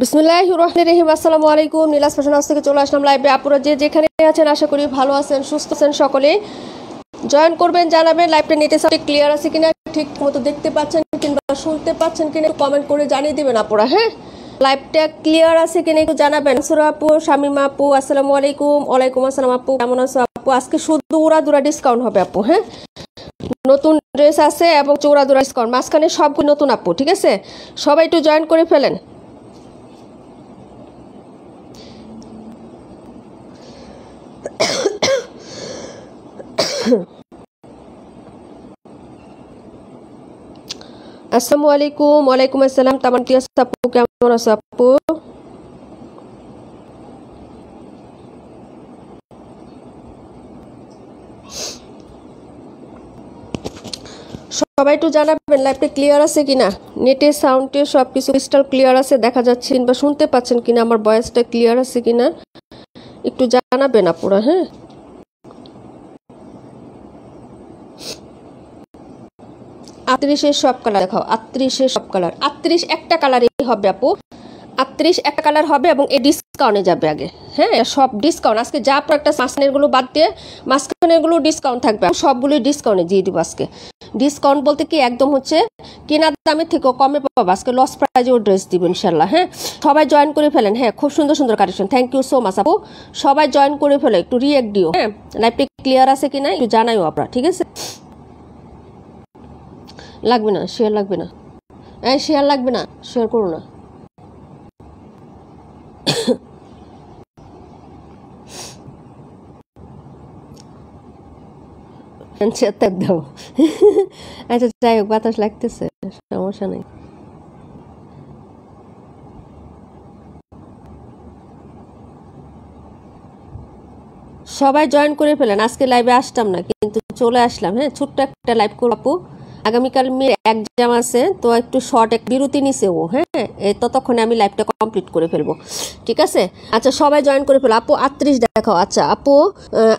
বিসমিল্লাহির রহমানির রহিম। আসসালামু আলাইকুম। নীলাস ফ্যাশন হাউস থেকে চলে আসলাম লাইভে। আপনারা যে যেখানে আছেন আশা করি ভালো আছেন, সুস্থ আছেন। সকলে জয়েন করবেন, জানাবেন লাইভটা নেটে সাথে ক্লিয়ার আছে কিনা, ঠিক মতো দেখতে পাচ্ছেন কিংবা শুনতে পাচ্ছেন কিনা কমেন্ট করে জানিয়ে দিবেন আপনারা। হ্যাঁ, লাইভটা ক্লিয়ার আছে কিনা একটু জানাবেন। সুরা আপু, শামিমা আপু, আসসালামু আলাইকুম। ওয়ালাইকুম আসসালাম আপু, কেমন আছো আপু? আজকে শুধু উড়াদুরা ডিসকাউন্ট হবে আপু। হ্যাঁ, নতুন ড্রেস আছে এবং চৌরাদুরা ডিসকাউন্ট, মাঝখানে সবগুলো নতুন আপু। ঠিক আছে, সবাই একটু জয়েন করে ফেলেন। আসসালামু আলাইকুম। ওয়ালাইকুম আসসালাম। তামান্তি আপু, কেমন আছো আপু? সবাই একটু জানাবেন লাইভটা ক্লিয়ার আছে কিনা, নেটে সাউন্ডে সবকিছু ক্রিস্টাল ক্লিয়ার আছে, দেখা যাচ্ছে কিংবা শুনতে পাচ্ছেন কিনা, আমার ভয়েসটা ক্লিয়ার আছে কিনা একটু জানাবেন আপুরা। হ্যাঁ, আটত্রিশের সব কালার দেখাও। আটত্রিশের সব কালার, 38 একটা কালারই হবে আপু। 38 একটা কালার হবে এবং এই ডিসকাউন্টে যাবে আগে। হ্যাঁ, সব ডিসকাউন্ট আজকে, যা প্রোডাক্ট মাঝখানেরগুলো বাদ দিয়ে মাঝখানেরগুলো ডিসকাউন্ট থাকবে, সবগুলোই ডিসকাউন্টে দিয়ে দিব আজকে। ডিসকাউন্ট বলতে কি একদম হচ্ছে কেনার দামের থেকেও কমে পাবো আজকে, লস প্রাইজেও ড্রেস দিব ইনশাল্লাহ। হ্যাঁ, সবাই জয়েন করে ফেলেন। হ্যাঁ, খুব সুন্দর সুন্দর collection. Thank you so much আপু। সবাই জয়েন করে ফেলে, একটু রিঅ্যাক্ট দিও। হ্যাঁ, লাইভটা ক্লিয়ার আছে কিনা একটু জানাইও আপনারা। ঠিক আছে, লাগবে না শেয়ার, লাগবে না, এই শেয়ার লাগবে না, শেয়ার করো না। দাও। আচ্ছা যাই হোক, বাতাস লাগতেছে, সমস্যা নেই। সবাই জয়েন করে ফেলেন। আজকে লাইভে আসতাম না কিন্তু চলে আসলাম। হ্যাঁ, ছোট্ট একটা লাইভ করবো। আগামীকাল মেয়ের এক্সাম আছে, তো একটু শর্ট এক বিরতি নিছে ও। হ্যাঁ, ততক্ষণে আমি লাইভটা কমপ্লিট করে ফেলবো। ঠিক আছে, আচ্ছা সবাই জয়েন করে ফেলো। আপু 38 দেখাও। আচ্ছা আপু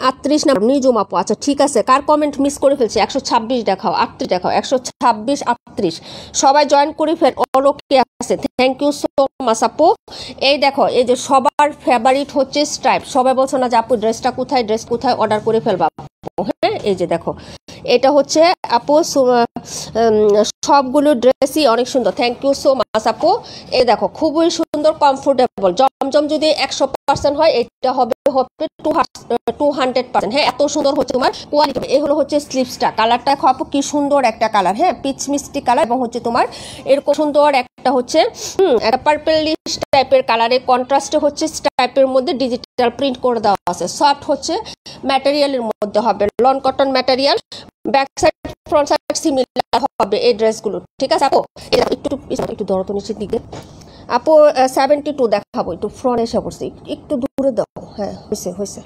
38 না নিজুম আপু। আচ্ছা ঠিক আছে, কার কমেন্ট মিস করে ফেলছে? 126 দেখাও, 38 দেখাও, 126 38। সবাই জয়েন করে ফেল। ওকে আছে, থ্যাংক ইউ সো মাচ আপু। এই দেখো, এই যে সবার ফেভারিট হচ্ছে স্ট্রাইপ। সবাই বলছো না যে আপু ড্রেসটা কোথায়, ড্রেস কোথায়, অর্ডার করে ফেলবা। হ্যাঁ, এই যে দেখো, এটা হচ্ছে আপু সবগুলো ড্রেসই অনেক সুন্দর। থ্যাংক ইউ সো মাচ আপু। এই দেখো, খুবই সুন্দর, কমফোর্টেবল। জমজম যদি 100% হয়, এটা হবে 200%। হ্যাঁ, এত সুন্দর হচ্ছে তোমার কোয়ালিটি। এই হলো হচ্ছে স্লিভসটা, কালারটা আপু কি সুন্দর একটা কালার। হ্যাঁ, পিচ মিষ্টি কালার এবং হচ্ছে তোমার এরকম সুন্দর একটা কালারটা হচ্ছে একটা পার্পলিশ টাইপের কালারের কন্ট্রাস্টে হচ্ছে স্ট্রাইপের মধ্যে ডিজিটাল প্রিন্ট করে দেওয়া আছে। সফট হচ্ছে ম্যাটেরিয়ালের মধ্যে হবে, loan cotton material. Back side front side similar হবে এই ড্রেসগুলো, ঠিক আছে আপু? একটু দরতো নিচের দিকে আপু 72 দেখাবো, একটু ফ্রন্ট এসে পড়ছে, একটু দূরে দাও। হ্যাঁ হয়েছে,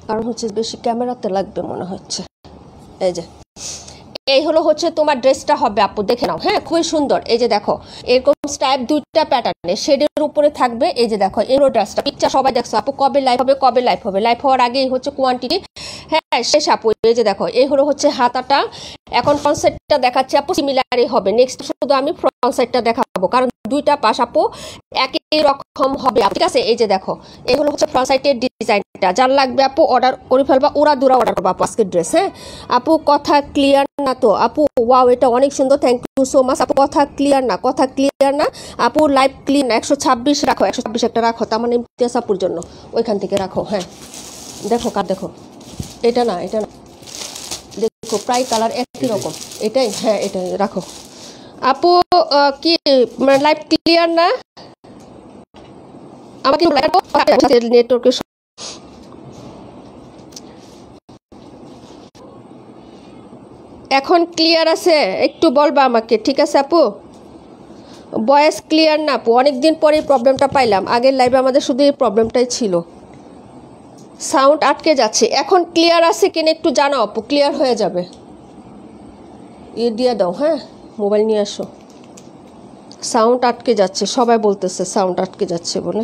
কারণ হচ্ছে বেশি ক্যামেরাতে লাগবে মনে হচ্ছে। এই যে এই হলো হচ্ছে তোমার ড্রেসটা হবে আপু, দেখে নাও। হ্যাঁ খুবই সুন্দর। এই যে দেখো এরকম স্টাইপ দুইটা প্যাটার্নে শেডের উপরে থাকবে। এই যে দেখো এরো ড্রেসটা পিকচার সবাই দেখছো আপু, কবে লাইভ হবে লাইভ হওয়ার আগেই হচ্ছে কোয়ান্টিটি হ্যাঁ শেষ আপু। এই যে দেখো এই হলো হচ্ছে হাতাটা। এখন ফ্রন্ট সাইডটা দেখাচ্ছি আপু, সিমিলারই হবে। নেক্সট শুধু আমি ফ্রন্ট সাইডটা দেখাবো, কারণ দুইটা পাশ আপু একই রকম হবে, ঠিক আছে? এই যে দেখো এই হলো হচ্ছে ফ্রন্ট সাইডের ডিজাইনটা। যার লাগবে আপু অর্ডার করে ফেলবা, ওরা দুরা অর্ডার করবা আপু আজকের ড্রেস। হ্যাঁ আপু কথা ক্লিয়ার না তো আপু? ওয়াও এটা অনেক সুন্দর, থ্যাংক ইউ সো মাচ আপু। কথা ক্লিয়ার না আপু, লাইভ ক্লিয়ার না। 126 রাখো, 126 একটা রাখো, তার মানে ইমতিয়াজ আপুর জন্য ওইখান থেকে রাখো। হ্যাঁ দেখো দেখো এটা না দেখো প্রায় কালার একই রকম, এটাই। হ্যাঁ এটাই রাখো আপু। কি লাইভ ক্লিয়ার না? আমাকে নেটওয়ার্কের এখন ক্লিয়ার আছে? একটু বলবা আমাকে, ঠিক আছে আপু? ভয়েস ক্লিয়ার না আপু? অনেকদিন পরে এই প্রবলেমটা পাইলাম, আগের লাইভে আমাদের শুধু এই প্রবলেমটাই ছিল, সাউন্ড আটকে যাচ্ছে। এখন ক্লিয়ার আছে কিনা একটু জানাও আপু, ক্লিয়ার হয়ে যাবে। দিয়ে দাও, হ্যাঁ মোবাইল নিয়ে আসো। সাউন্ড আটকে যাচ্ছে, সবাই বলতেছে সাউন্ড আটকে যাচ্ছে বলে।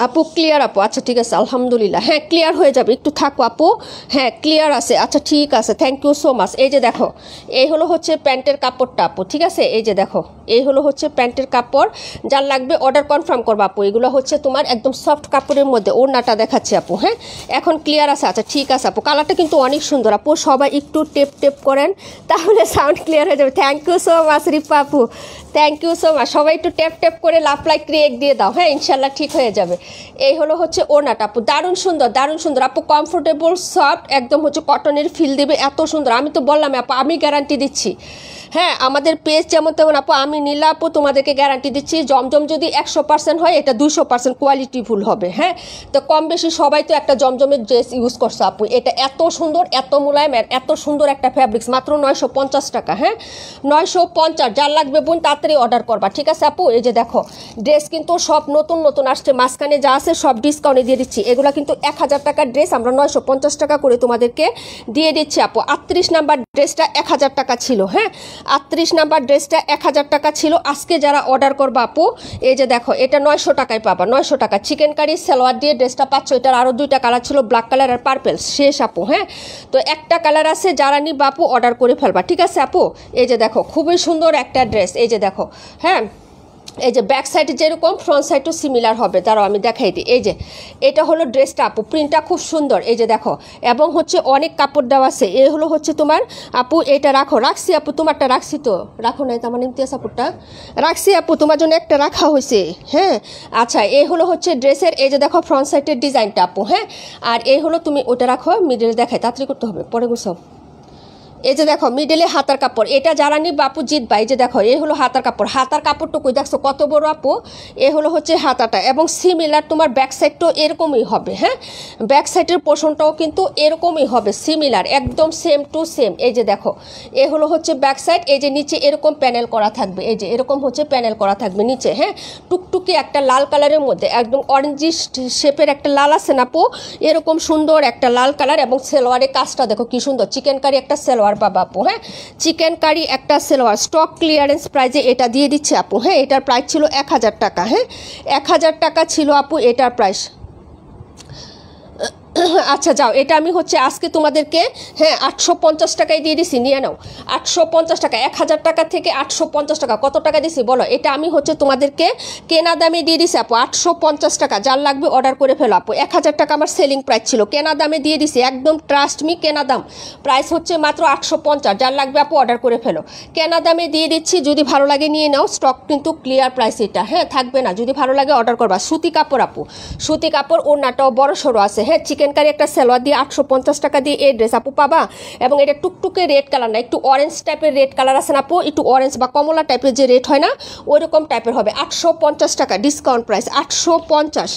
আপু ক্লিয়ার আপু? আচ্ছা ঠিক আছে আলহামদুলিল্লাহ। হ্যাঁ ক্লিয়ার হয়ে যাবে, একটু থাকো আপু। হ্যাঁ ক্লিয়ার আছে, আচ্ছা ঠিক আছে, থ্যাংক ইউ সো মাচ। এই যে দেখো এই হলো হচ্ছে প্যান্টের কাপড়টা আপু, ঠিক আছে? এই যে দেখো এই হলো হচ্ছে প্যান্টের কাপড়। যার লাগবে অর্ডার কনফার্ম করবো আপু। এগুলো হচ্ছে তোমার একদম সফট কাপড়ের মধ্যে, ওড়নাটা দেখাচ্ছে আপু। হ্যাঁ এখন ক্লিয়ার আছে, আচ্ছা ঠিক আছে আপু। কালারটা কিন্তু অনেক সুন্দর আপু, সবাই একটু টেপ করেন তাহলে সাউন্ড ক্লিয়ার হয়ে যাবে। Thank you so much Ripa আপু, থ্যাংক ইউ সো মাচ। সবাই একটু টেপ করে লাভ লাইক ক্রিয়েট দিয়ে দাও। হ্যাঁ ইনশাল্লাহ ঠিক হয়ে যাবে। এই হলো হচ্ছে ওড়নাটা আপু, দারুণ সুন্দর আপু, কমফোর্টেবল সফট একদম হচ্ছে কটনের ফিল দেবে, এত সুন্দর। আমি তো বললাম আপু, আমি গ্যারান্টি দিচ্ছি। হ্যাঁ আমাদের পেজ যেমন তেমন আপু, আমি নীলা আপু তোমাদেরকে গ্যারান্টি দিচ্ছি, জমজম যদি 100% হয়, এটা 200% কোয়ালিটিফুল হবে। হ্যাঁ তো কম বেশি সবাই তো একটা জমজমের ড্রেস ইউজ করছো আপু, এটা এত সুন্দর, এত মোলায়েম, এত সুন্দর একটা ফ্যাব্রিক্স, মাত্র 950 টাকা। হ্যাঁ 950। যার লাগবে বোন তাড়াতাড়ি অর্ডার করবা, ঠিক আছে আপু? এই যে দেখো ড্রেস কিন্তু সব নতুন আসছে, মাঝখানে যা আছে সব ডিসকাউন্টে দিয়ে দিচ্ছি। এগুলো কিন্তু 1000 টাকার ড্রেস আমরা 950 টাকা করে তোমাদেরকে দিয়ে দিচ্ছি আপু। 38 নাম্বার ড্রেসটা 1000 টাকা ছিল। হ্যাঁ 38 নাম্বার ড্রেসটা 1000 টাকা ছিল। আজকে যারা অর্ডার করবা আপু, এই যে দেখো এটা 900 টাকায় পাবা, 900 টাকা। চিকেন কারি সালোয়ার দিয়ে ড্রেসটা পাচ্ছ। এটার আরও দুইটা কালার ছিল, ব্ল্যাক কালার আর পার্পেল, শেষ আপু। হ্যাঁ তো একটা কালার আছে, যারা নিবা আপু অর্ডার করে ফেলবা, ঠিক আছে আপু? এই যে দেখো খুবই সুন্দর একটা ড্রেস। এই যে দেখো হ্যাঁ এই যে ব্যাক সাইডে যেরকম ফ্রন্ট সাইডও সিমিলার হবে, তারাও আমি দেখাই দিই। এই যে এটা হলো ড্রেসটা আপু, প্রিন্টটা খুব সুন্দর। এই যে দেখো এবং হচ্ছে অনেক কাপড় দেওয়া আছে। এই হলো হচ্ছে তোমার আপু, এটা রাখছি আপু, তোমারটা রাখছি তো, রাখো নাই তার মানে ইমতিয়াজ আপুরটা রাখছি আপু, তোমার জন্য একটা রাখা হয়েছে। হ্যাঁ আচ্ছা এই হলো হচ্ছে ড্রেসের, এই যে দেখো ফ্রন্ট সাইডের ডিজাইনটা আপু। হ্যাঁ আর এই হলো, তুমি ওটা রাখো, মিডল দেখাই, তাড়াতাড়ি করতে হবে, পরে গুছাও। এই যে দেখো মিডলে হাতার কাপড়, এটা যারা নি বাপু জিতবা। এই যে দেখো এই হলো হাতার কাপড়, হাতার কাপড়টুকু দেখছো কত বড় আপু। এ হলো হচ্ছে হাতাটা, এবং সিমিলার তোমার ব্যাক সাইডটাও এরকমই হবে। হ্যাঁ ব্যাক সাইডের পোর্শনটাও কিন্তু এরকমই হবে, সিমিলার একদম সেম টু সেম। এই যে দেখো এ হলো হচ্ছে ব্যাক সাইড। এই যে নিচে এরকম প্যানেল করা থাকবে, এই যে এরকম হচ্ছে প্যানেল করা থাকবে নিচে। হ্যাঁ টুকটুকি একটা লাল কালারের মধ্যে, একদম অরেঞ্জিশ শেপের একটা লাল আছে না আপু, এরকম সুন্দর একটা লাল কালার। এবং সেলোয়ারের কাজটা দেখো কি সুন্দর, চিকেন কারি একটা সেলোয়ার পাবা আপু। হ্যাঁ চিকেন কারি একটা সেলোয়ার, স্টক ক্লিয়ারেন্স প্রাইজে এটা দিয়ে দিচ্ছে আপু। হ্যাঁ এটার প্রাইস ছিল 1000 টাকা। হ্যাঁ 1000 টাকা ছিল আপু এটার প্রাইস। আচ্ছা যাও, এটা আমি হচ্ছে আজকে তোমাদেরকে হ্যাঁ 850 টাকায় দিয়ে দিছি, নিয়ে নাও। 850 টাকা, 1000 টাকা থেকে 850 টাকা, কত টাকা দিছি বলো? এটা আমি হচ্ছে তোমাদেরকে কেনা দামে দিয়ে দিছি আপু 850 টাকা। যার লাগবে অর্ডার করে ফেলো আপু। 1000 টাকা আমার সেলিং প্রাইস ছিল, কেনা দামে দিয়ে দিছি একদম, ট্রাস্ট মি, কেনা দাম। প্রাইস হচ্ছে মাত্র 850। যার লাগবে আপু অর্ডার করে ফেলো, কেনা দামে দিয়ে দিচ্ছি। যদি ভালো লাগে নিয়ে নাও, স্টক কিন্তু ক্লিয়ার প্রাইস এটা, হ্যাঁ থাকবে না। যদি ভালো লাগে অর্ডার করবা। সুতি কাপড় আপু, সুতি কাপড়, ওড়নাটাও বড় সড়ো আছে, হ্যাঁ চিকেন কারি একটা সালোয়ার দিয়ে 850 টাকা দিয়ে এই ড্রেস আপু পাবা। এবং এটা টুকটুকে রেড কালার না, একটু অরেঞ্জ টাইপের রেড কালার আছে না আপু, একটু অরেঞ্জ বা কমলা টাইপের যে রেড হয় না, ওই রকম টাইপের হবে। 850 টাকা ডিসকাউন্ট প্রাইস, 850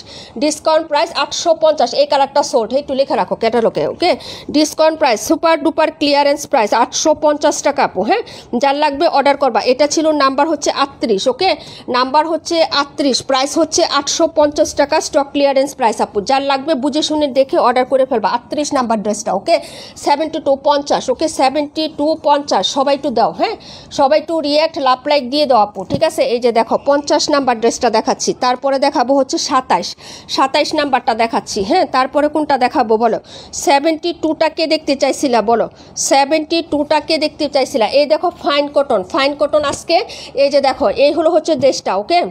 ডিসকাউন্ট প্রাইস, 850। এই কালারটা সোল্ড, একটু লিখে রাখো ক্যাটালগে, okay. Discount price, super duper clearance price 850 টাকা আপু, হ্যাঁ যার লাগবে অর্ডার করবা। এটা ছিল নাম্বার হচ্ছে 38, ওকে, নাম্বার হচ্ছে 38, প্রাইস হচ্ছে 850 টাকা, স্টক ক্লিয়ারেন্স প্রাইস আপু। যার লাগবে বুঝে শুনে দেখে অর্ডার করে ফেলবা। 38 নাম্বার ড্রেসটা, ওকে। 7250, ওকে 7250। সবাই একটু দাও, হ্যাঁ সবাই একটু রিয়াক্ট, লাভ লাইক দিয়ে দাও আপু, ঠিক আছে। এই যে দেখো 50 নাম্বার ড্রেসটা দেখাচ্ছি, তারপরে দেখাবো হচ্ছে 27 নাম্বারটা দেখাচ্ছি, হ্যাঁ তারপরে কোনটা দেখাবো বলো? 72টা কে দেখতে চাইছিলা বলো? 72টা কে দেখতে চাইছিলা? এই দেখো ফাইন কটন, ফাইন কটন আজকে এই যে দেখো, এই হলো হচ্ছে ড্রেসটা, ওকে।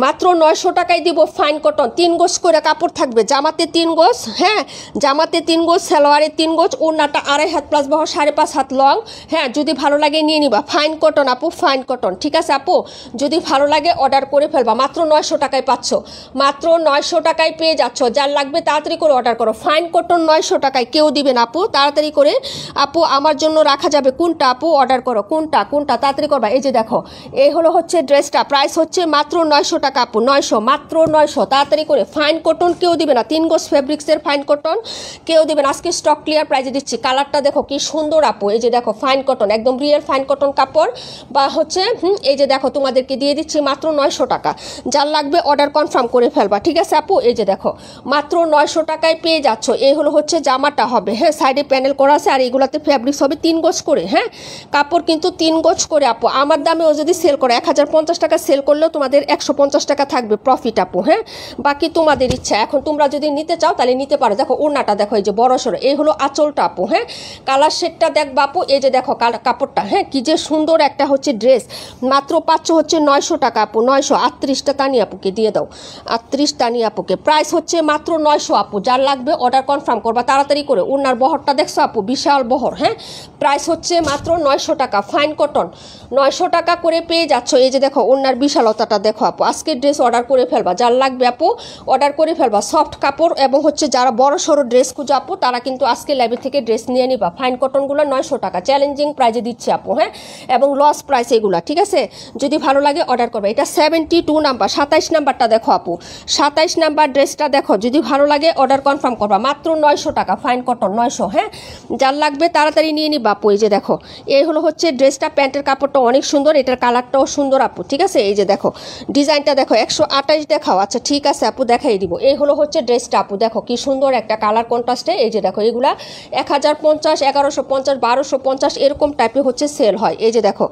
মাত্র 900 টাকায় দিব ফাইন কটন, 3 গজ করে কাপড় থাকবে, জামাতে 3 গজ, হ্যাঁ জামাতে 3 গজ, সালোয়ারে 3 গজ, ওড়নাটা 2.5 হাত প্লাস বহ 5.5 হাত লং, হ্যাঁ যদি ভালো লাগে নিয়ে নিবা। ফাইন কটন আপু, ফাইন কটন, ঠিক আছে আপু। যদি ভালো লাগে অর্ডার করে ফেলবা। মাত্র 900 টাকায় পাচ্ছ, মাত্র 900 টাকায় পেয়ে যাচ্ছ। যার লাগবে তাড়াতাড়ি করে অর্ডার করো। ফাইন কটন 900 টাকায় কেউ দিবেন আপু, তাড়াতাড়ি করে আপু আমার জন্য রাখা যাবে। কোনটা আপু অর্ডার করো, কোনটা কোনটা তাড়াতাড়ি করবা। এই যে দেখো, এই হলো হচ্ছে ড্রেসটা, প্রাইস হচ্ছে মাত্র 900 টাকা আপু, 900, মাত্র 900, তাড়াতাড়ি করে। ফাইন কটন কেউ দিবে না, 3 গজ ফেব্রিক্সের ফাইন কটন কেউ দিবে না। আজকে স্টক ক্লিয়ার প্রাইজে দিচ্ছি। কালারটা দেখো কি সুন্দর আপু, এই যে দেখো ফাইন কটন, একদম রিয়েল ফাইন কটন কাপড়, বা হচ্ছে এই যে দেখো তোমাদেরকে দিয়ে দিচ্ছি মাত্র 900 টাকা। যার লাগবে অর্ডার কনফার্ম করে ফেলবা, ঠিক আছে আপু। এই যে দেখো মাত্র 900 টাকায় পেয়ে যাচ্ছ। এই হলো হচ্ছে জামাটা হবে, হ্যাঁ সাইডে প্যানেল করা আছে, আর এইগুলাতে ফেব্রিক্স হবে 3 গজ করে, হ্যাঁ কাপড় কিন্তু 3 গজ করে আপু। আমার দামেও যদি সেল করে 1050 টাকা সেল করলেও তোমাদের 150 টাকা থাকবে প্রফিট আপু, হ্যাঁ বাকি তোমাদের ইচ্ছা। এখন তোমরা যদি নিতে চাও তাহলে নিতে পারো। দেখো ওড়নাটা দেখো, এই যে বড় সড়ো, এই হলো আঁচলটা আপু, হ্যাঁ কালার শেডটা দেখবা আপু। এই যে দেখো কাপড়টা, হ্যাঁ কি যে সুন্দর একটা হচ্ছে ড্রেস। মাত্র পাচ্ছ হচ্ছে 900 টাকা আপু, 900। 38টা তানি আপুকে দিয়ে দাও, 38 তানি আপুকে। প্রাইস হচ্ছে মাত্র 900 আপু। যার লাগবে অর্ডার কনফার্ম করবা তাড়াতাড়ি করে। ওড়নার বহরটা দেখছো আপু, বিশাল বহর, হ্যাঁ প্রাইস হচ্ছে মাত্র 900 টাকা। ফাইন কটন 900 টাকা করে পেয়ে যাচ্ছ। এই যে দেখো ওড়নার বিশালতাটা দেখো আপু। আজকের ড্রেস অর্ডার করে ফেলবা, যার লাগবে আপু অর্ডার করে ফেলবা। সফট কাপড় এবং হচ্ছে যারা বড় সড়ো ড্রেস খুঁজো আপু, তারা কিন্তু আজকে লাইব্রেরি থেকে ড্রেস নিয়ে নিবা। ফাইন কটনগুলো 900 টাকা চ্যালেঞ্জিং প্রাইজে দিচ্ছে আপু, হ্যাঁ এবং লস প্রাইস এগুলা, ঠিক আছে। যদি ভালো লাগে অর্ডার করবে। এটা 72 নাম্বার, 27 নাম্বারটা দেখো আপু, 27 নাম্বার ড্রেসটা দেখো। যদি ভালো লাগে অর্ডার কনফার্ম করবা। মাত্র 900 টাকা ফাইন কটন, 900, হ্যাঁ যার লাগবে তাড়াতাড়ি নিয়ে নিবা আপু। এই যে দেখো, এই হলো হচ্ছে ড্রেসটা, প্যান্টের কাপড়টা অনেক সুন্দর, এটার কালারটাও সুন্দর আপু, ঠিক আছে। এই যে দেখো ডিজাইনটা দেখো, 128 দেখাও, আচ্ছা ঠিক আছে আপু দেখাই দিব। এই হলো হচ্ছে ড্রেসটা আপু, দেখো কি সুন্দর একটা কালার কন্ট্রাস্টে। এই যে দেখো এগুলা 1050, 1150, 1250 এরকম টাইপে হচ্ছে সেল হয়। এই যে দেখো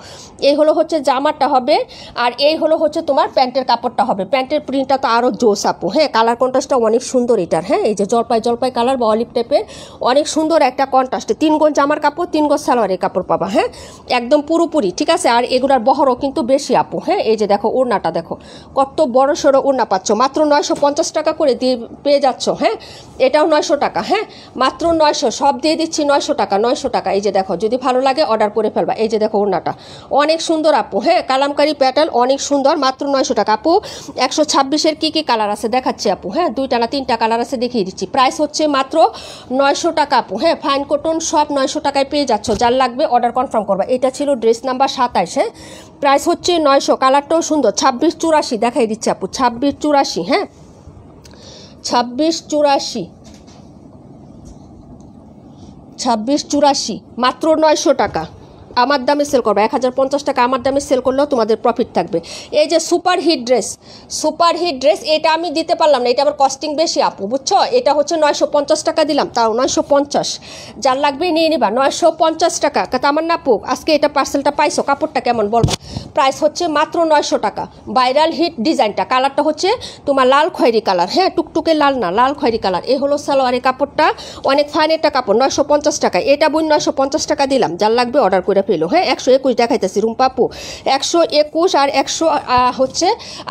এই হলো হচ্ছে জামাটা হবে, আর এই হলো হচ্ছে তোমার প্যান্টের কাপড়টা হবে। প্যান্টের প্রিন্টটা তো আরও জোস আপু, হ্যাঁ কালার কন্ট্রাস্টটা অনেক সুন্দর এটার, হ্যাঁ এই যে জলপাই জলপাই কালার বা অলিভ টাইপের, অনেক সুন্দর একটা কন্ট্রাস্টে। 3 গজ জামার কাপড়, 3 গজ সালোয়ারের কাপড় পাবা, হ্যাঁ একদম পুরোপুরি, ঠিক আছে। আর এগুলার বহরও কিন্তু বেশি আপু, হ্যাঁ এই যে দেখো ওড়নাটা দেখো কত বড় সড়ো ওড়না পাচ্ছ। মাত্র 950 টাকা করে দিয়ে পেয়ে যাচ্ছ, হ্যাঁ এটাও 900 টাকা, হ্যাঁ মাত্র 900, সব দিয়ে দিচ্ছি 900 টাকা, 900 টাকা। এই যে দেখো যদি ভালো লাগে অর্ডার করে ফেলবা। এই যে দেখো ওড়নাটা অনেক সুন্দর আপু, হ্যাঁ কালামকারি প্যাটার্ন অনেক সুন্দর। মাত্র 900 টাকা আপু। 126-এর কী কী কালার আছে দেখাচ্ছি আপু, হ্যাঁ 2টা না 3টা কালার আছে দেখিয়ে দিচ্ছি। প্রাইস হচ্ছে মাত্র 900 টাকা আপু, হ্যাঁ ফাইন কটন সব 900 টাকায় পেয়ে যাচ্ছ। যার লাগবে অর্ডার কনফার্ম করবা। এটা ছিল ড্রেস নাম্বার 27, হ্যাঁ প্রাইস হচ্ছে 900, কালারটাও সুন্দর। 2684 দেখাই দিচ্ছি আপু, 2684, হ্যাঁ 2684 মাত্র 900 টাকা, আমার দামে সেল করবো, 1050 টাকা আমার দামে সেল করলেও তোমাদের প্রফিট থাকবে। এই যে সুপার হিট ড্রেস, এটা আমি দিতে পারলাম না, এটা আবার কস্টিং বেশি আপু, বুঝছো? এটা হচ্ছে 950 টাকা দিলাম, তাও 950, যার লাগবে নিয়ে নিবা। 950 টাকা আমার না আপু, আজকে এটা পার্সেলটা পাইছো, কাপড়টা কেমন বলবা? প্রাইস হচ্ছে মাত্র 900 টাকা। ভাইরাল হিট ডিজাইনটা, কালারটা হচ্ছে তোমার লাল খয়েরি কালার, হ্যাঁ, টুকটুকে লাল না, লাল খয়েরি কালার। এই হলো সালোয়ারের কাপড়টা, অনেক ফাইন একটা কাপড়, 950 টাকা। এটা বোন 950 টাকা দিলাম, যার লাগবে অর্ডার করে ফেলো। হ্যাঁ, 121 দেখাইতেছি রুম্পাপু, 121 আর 100 হচ্ছে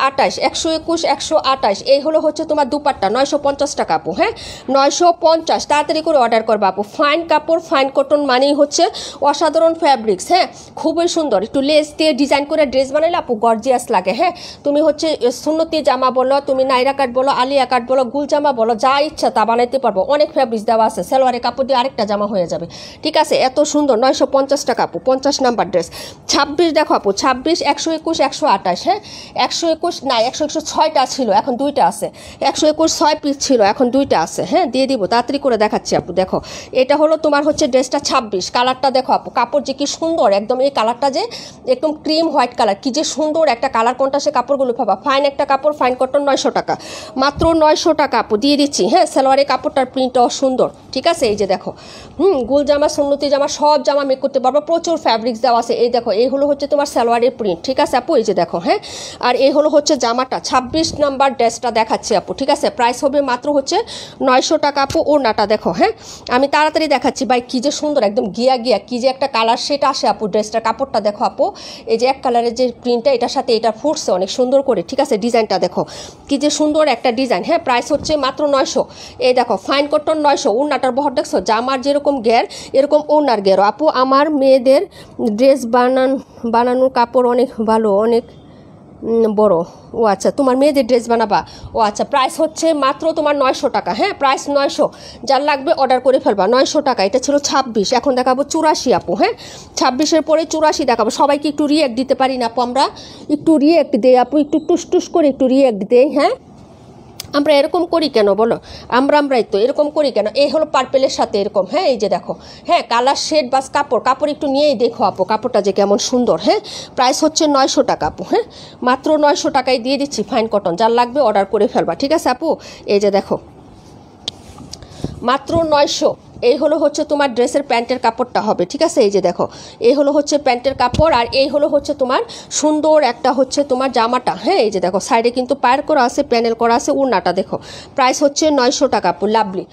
28, 121 128। এই হলো হচ্ছে তোমার দুপাট্টা, 950 টাকা আপু। হ্যাঁ, 950, তাড়াতাড়ি করে অর্ডার করবা আপু। ফাইন কাপড়, ফাইন কটন মানেই হচ্ছে অসাধারণ ফ্যাব্রিক্স। হ্যাঁ, খুবই সুন্দর, একটু লেস দিয়ে ডিজাইন করে ড্রেস বানাইলে আপু গর্জিয়াস লাগে। হ্যাঁ, তুমি হচ্ছে সুন্নতি জামা বলো, তুমি নাইরা কাট বলো, আলিয়া কাট বলো, গুল জামা বলো, যা ইচ্ছা তা বানাইতে পারবো। অনেক ফ্যাব্রিক্স দেওয়া আছে, সালোয়ারের কাপড় দিয়ে আরেকটা জামা হয়ে যাবে। ঠিক আছে, এত সুন্দর, 950 টাকা আপু। 50 নাম্বার ড্রেস, 26 দেখো আপু, 26, 121 128। হ্যাঁ, 121 না, 106টা ছিল, এখন 2টা আছে। 121 6 পিস ছিল, এখন 2টা আছে। হ্যাঁ, দিয়ে দিব, তাড়াতাড়ি করে দেখাচ্ছি আপু। দেখো, এটা হলো তোমার হচ্ছে ড্রেসটা 26, কালারটা দেখো আপু, কাপড় যে কি সুন্দর, একদম এই কালারটা যে একদম ক্রিম হোয়াইট কালার, কি যে সুন্দর একটা কালার, কোনটা সে কাপড়গুলো পাবা। ফাইন একটা কাপড়, ফাইন কটন, 900 টাকা, মাত্র 900 টাকা আপু, দিয়ে দিচ্ছি। হ্যাঁ, সালোয়ারের কাপড়টার প্রিন্টটাও সুন্দর। ঠিক আছে, এই যে দেখো, গুল জামা, সুন্নতি জামা, সব জামা মেক করতে পারবো, প্রচুর ফ্যাব্রিক্স দেওয়া আছে। এই দেখো, এই হলো হচ্ছে তোমার সালোয়ারের প্রিন্ট। ঠিক আছে আপু, এই যে দেখো। হ্যাঁ, আর এই হলো হচ্ছে জামাটা, 26 নাম্বার ড্রেসটা দেখাচ্ছি আপু। ঠিক আছে, প্রাইস হবে মাত্র হচ্ছে 900 টাকা আপু। ওড়নাটা দেখো, হ্যাঁ, আমি তাড়াতাড়ি দেখাচ্ছি ভাই, কি যে সুন্দর, একদম গিয়া কি যে একটা কালার সেটা আসে আপু। ড্রেসটার কাপড়টা দেখো আপু, এই যে এক কালারের যে প্রিন্টটা, এটার সাথে এটা ফুটছে অনেক সুন্দর করে। ঠিক আছে, ডিজাইনটা দেখো, কি যে সুন্দর একটা ডিজাইন। হ্যাঁ, প্রাইস হচ্ছে মাত্র 900। এই দেখো, ফাইন কটন 900। ওড়নাটার বহর দেখছো, জামার যেরকম ঘের এরকম ওড়নার ঘেরও আপু। আমার মেয়েদের ড্রেস বানানোর কাপড় অনেক ভালো, অনেক বড়। ও আচ্ছা, তোমার মেয়েদের ড্রেস বানাবা? ও আচ্ছা, প্রাইস হচ্ছে মাত্র তোমার 900 টাকা। হ্যাঁ, প্রাইস 900, যার লাগবে অর্ডার করে ফেলবা। 900 টাকা। এটা ছিল 26, এখন দেখাবো 84 আপু। হ্যাঁ, 26-এর পরে 84 দেখাবো। সবাইকে একটু রিয়েক্ট দিতে পারি না আপু? আমরা একটু রিয়েক্ট দেই আপু, একটু টুস করে একটু রিয়েক্ট দেই। হ্যাঁ, আমরা এরকম করি কেন বলো? আমরাই তো এরকম করি কেন? এই হলো পার্পেলের সাথে এরকম। হ্যাঁ, এই যে দেখো, হ্যাঁ, কালার শেড বাস কাপড় একটু নিয়েই দেখো আপু, কাপড়টা যে কেমন সুন্দর। হ্যাঁ, প্রাইস হচ্ছে 900 টাকা আপু। হ্যাঁ, মাত্র 900 টাকায় দিয়ে দিচ্ছি, ফাইন কটন, যার লাগবে অর্ডার করে ফেলবা। ঠিক আছে আপু, এই যে দেখো, মাত্র 900। এই হলো হচ্ছে তোমার ড্রেসের প্যান্টের কাপড়টা হবে। ঠিক আছে, এই যে দেখো, এই হলো হচ্ছে প্যান্টের কাপড়, আর এই হলো হচ্ছে তোমার সুন্দর একটা হচ্ছে তোমার জামাটা। হ্যাঁ, এই যে দেখো, সাইডে কিন্তু পায়ের করা আছে, প্যানেল করা আছে। ওড়নাটা দেখো, প্রাইস হচ্ছে 900 টাকা আপু। লাভলি,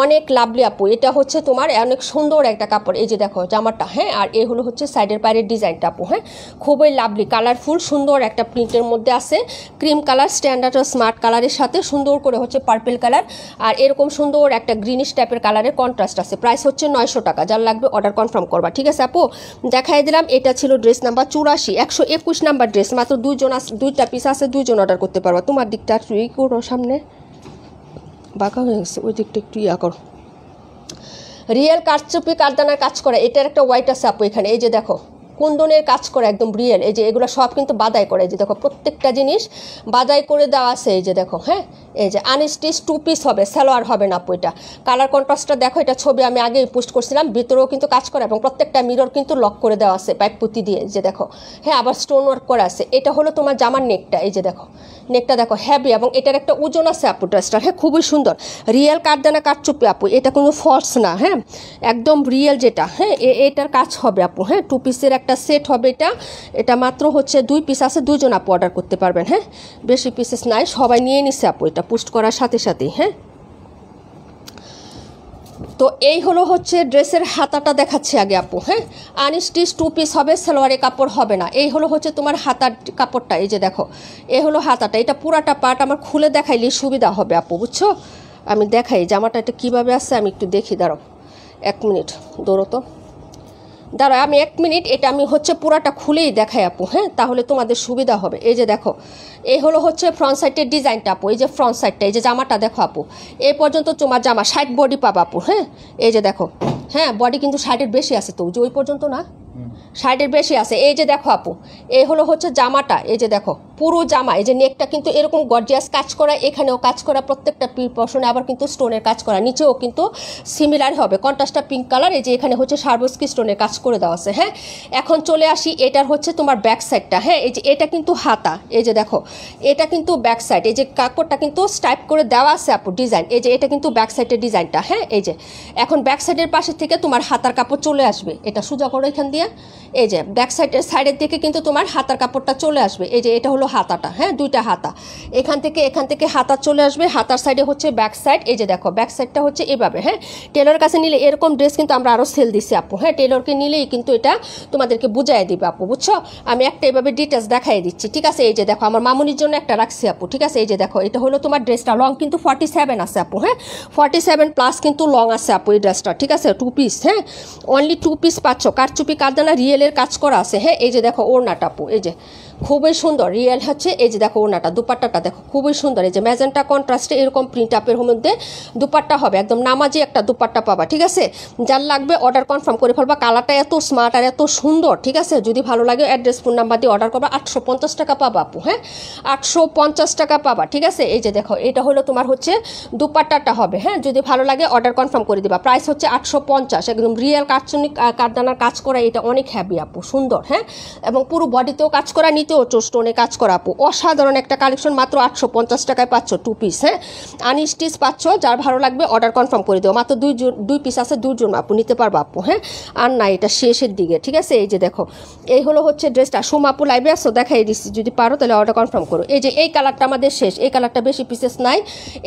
অনেক লাভলি আপু। এটা হচ্ছে তোমার অনেক সুন্দর একটা কাপড়। এই যে দেখো জামাটা। হ্যাঁ, আর এই হলো হচ্ছে সাইডের পায়ের ডিজাইনটা আপু। হ্যাঁ, খুবই লাভলি, কালারফুল, সুন্দর একটা প্রিন্টের মধ্যে আছে। ক্রিম কালার, স্ট্যান্ডার্ড ও স্মার্ট কালারের সাথে সুন্দর করে হচ্ছে পার্পেল কালার, আর এরকম সুন্দর একটা গ্রিনিশ টাইপের কালারের কন্ট্রাস্ট আছে। প্রাইস হচ্ছে 900 টাকা, যার লাগবে অর্ডার কনফার্ম করবা। ঠিক আছে আপু, দেখাই দিলাম। এটা ছিল ড্রেস নাম্বার 84। 121 নাম্বার ড্রেস, মাত্র 2টা পিস আছে, 2জন অর্ডার করতে পারবা। তোমার দিকটা একটু ই করো, সামনে বাঁকা হয়ে গেছে, ওই দিকটা একটু ইয়া করো। রিয়েল কারচুপি কারদানার কাজ করা, এটার একটা হোয়াইট আছে আপু এখানে। এই যে দেখো, কুন্দনের কাজ করে একদম রিয়েল। এই যে এগুলো সব কিন্তু বাদাই করে। এই যে দেখো, প্রত্যেকটা জিনিস বাদাই করে দেওয়া আছে। এই যে দেখো, হ্যাঁ, এই যে আনস্টিচ 2 পিস হবে, সালোয়ার হবে না আপু। এটা কালার কন্ট্রাস্টটা দেখো, এটা ছবি আমি আগেই পোস্ট করছিলাম। ভিতরেও কিন্তু কাজ করে এবং প্রত্যেকটা মিরর কিন্তু লক করে দেওয়া আছে পাইপ পুঁতি দিয়ে। এই যে দেখো, হ্যাঁ, আবার স্টোন ওয়ার্ক করা আছে। এটা হলো তোমার জামার নেকটা। এই যে দেখো, নেকটা দেখো হেভি, এবং এটার একটা ওজন আছে আপু ড্রেসটার। হ্যাঁ, খুবই সুন্দর, রিয়েল কারদানা কারচুপি আপু, এটা কোনো ফলস না। হ্যাঁ, একদম রিয়েল যেটা। হ্যাঁ, এটার কাজ হবে আপু। হ্যাঁ, 2 পিসের একটা সেট হবে এটা মাত্র হচ্ছে 2 পিস আছে, 2জন আপু অর্ডার করতে পারবেন। হ্যাঁ, বেশি পিসেস নাই, সবাই নিয়ে নিছে আপু এটা পোস্ট করার সাথে সাথেই। হ্যাঁ, তো এই হলো হচ্ছে ড্রেসের হাতাটা দেখাচ্ছি আগে আপু। হ্যাঁ, আনস্টিচ 2 পিস হবে, সালোয়ারের কাপড় হবে না। এই হলো হচ্ছে তোমার হাতার কাপড়টা। এই যে দেখো, এই হলো হাতাটা। এটা পুরাটা পার্ট আমার খুলে দেখাইলে সুবিধা হবে আপু, বুঝছো? আমি দেখাই জামাটা এটা কীভাবে আসছে, আমি একটু দেখি, দাঁড়াও 1 মিনিট, দাঁড়াও আমি 1 মিনিট, এটা আমি হচ্ছে পুরাটা খুলেই দেখাই আপু। হ্যাঁ, তাহলে তোমাদের সুবিধা হবে। এই যে দেখো, এই হলো হচ্ছে ফ্রন্ট সাইডের ডিজাইনটা আপু। এই যে ফ্রন্ট সাইডটা, এই যে জামাটা দেখো আপু, এই পর্যন্ত তোমার জামা 60 বডি পাবা আপু। হ্যাঁ, এই যে দেখো, হ্যাঁ, বডি কিন্তু 60-এর বেশি আছে, তো যে ওই পর্যন্ত না, 60-এর বেশি আছে। এই যে দেখো আপু, এই হলো হচ্ছে জামাটা। এই যে দেখো, পুরো জামা এই যে নেকটা কিন্তু এরকম গর্জিয়াস কাজ করা, এখানেও কাজ করা, প্রত্যেকটা পশনে আবার কিন্তু স্টোনের কাজ করা, নিচেও কিন্তু সিমিলার হবে, কন্ট্রাস্টটা পিঙ্ক কালার। এই যে এখানে হচ্ছে সার্বস্কি স্টোনের কাজ করে দেওয়া আছে। হ্যাঁ, এখন চলে আসি এটার হচ্ছে তোমার ব্যাক সাইডটা। হ্যাঁ, এই যে এটা কিন্তু হাতা, এই যে দেখো এটা কিন্তু ব্যাক সাইড, এই যে কাপড়টা কিন্তু স্টাইপ করে দেওয়া আছে আপু ডিজাইন, এই যে এটা কিন্তু ব্যাক সাইডের ডিজাইনটা। হ্যাঁ, এই যে এখন ব্যাক সাইডের পাশে থেকে তোমার হাতার কাপড় চলে আসবে, এটা সোজা করো এখান দিয়ে, এই যে ব্যাক সাইডের দিকে কিন্তু তোমার হাতার কাপড়টা চলে আসবে। এই যে এটা হলো হাতাটা, হ্যাঁ দুইটা হাতা, এখান থেকে হাতা চলে আসবে, হাতার সাইডে হচ্ছে ব্যাক সাইড। এই যে দেখো ব্যাক সাইডটা হচ্ছে এভাবে। হ্যাঁ, টেলরের কাছে নিলে এরকম ড্রেস কিন্তু আমরা আরও সেল দিছি আপু। হ্যাঁ, টেলরকে নিলেই কিন্তু এটা তোমাদেরকে বুঝাই দিবে আপু, বুঝছো? আমি একটা এভাবে ডিটেলস দেখাই দিচ্ছি, ঠিক আছে? এই যে দেখো আমার মামুনির জন্য একটা রাখছি আপু, ঠিক আছে? এই যে দেখো এটা হলো তোমার ড্রেসটা, লং কিন্তু 47 আছে আপু। হ্যাঁ, 47 প্লাস কিন্তু লং আছে আপু এই ড্রেসটা, ঠিক আছে? 2 পিস, হ্যাঁ অনলি 2 পিস পাচ্ছ, কারচুপি কারদানা রিয়েলের কাজ করা আছে। হ্যাঁ, এই যে দেখো ওড়নাটা আপু, এই যে খুবই সুন্দর রিয়েল হচ্ছে। এই যে দেখো ওড়নাটা, দুপাট্টাটা দেখো খুবই সুন্দর, এই যে ম্যাজেন্টা কন্ট্রাস্টে এরকম প্রিন্ট আপের মধ্যে দুপাট্টা হবে, একদম নামাজি একটা দুপাট্টা পাবা, ঠিক আছে? যার লাগবে অর্ডার কনফার্ম করে ফেলবা, কালারটা এত স্মার্ট আর এত সুন্দর, ঠিক আছে? যদি ভালো লাগে অ্যাড্রেস ফোন নাম্বার দিয়ে অর্ডার করবা, 850 টাকা পাবা আপু। হ্যাঁ, 850 টাকা পাবা, ঠিক আছে? এই যে দেখো এটা হলো তোমার হচ্ছে দুপাট্টাটা হবে। হ্যাঁ, যদি ভালো লাগে অর্ডার কনফার্ম করে দিবা, প্রাইস হচ্ছে 850, একদম রিয়েল কারচুনি কারদানার কাজ করা, এটা অনেক হ্যাভি আপু, সুন্দর। হ্যাঁ, এবং পুরো বডিতেও কাজ করা, নিতেও স্টোনে কাজ করা আপু, অসাধারণ একটা কালেকশন, মাত্র 850 টাকায় পাচ্ছ 2 পিস। হ্যাঁ, আনস্টিচ পাচ্ছ, যার ভালো লাগবে অর্ডার কনফার্ম করে দিও, মাত্র 2 পিস আছে, 2 জন আপু নিতে পারবো আপু। হ্যাঁ, আর না এটা শেষের দিকে, ঠিক আছে? এই যে দেখো এই হলো হচ্ছে ড্রেসটা, সোম আপু লাইভে আসো, দেখাই দিচ্ছি, যদি পারো তাহলে অর্ডার কনফার্ম করো। এই যে এই কালারটা আমাদের শেষ, এই কালারটা বেশি পিসেস নাই,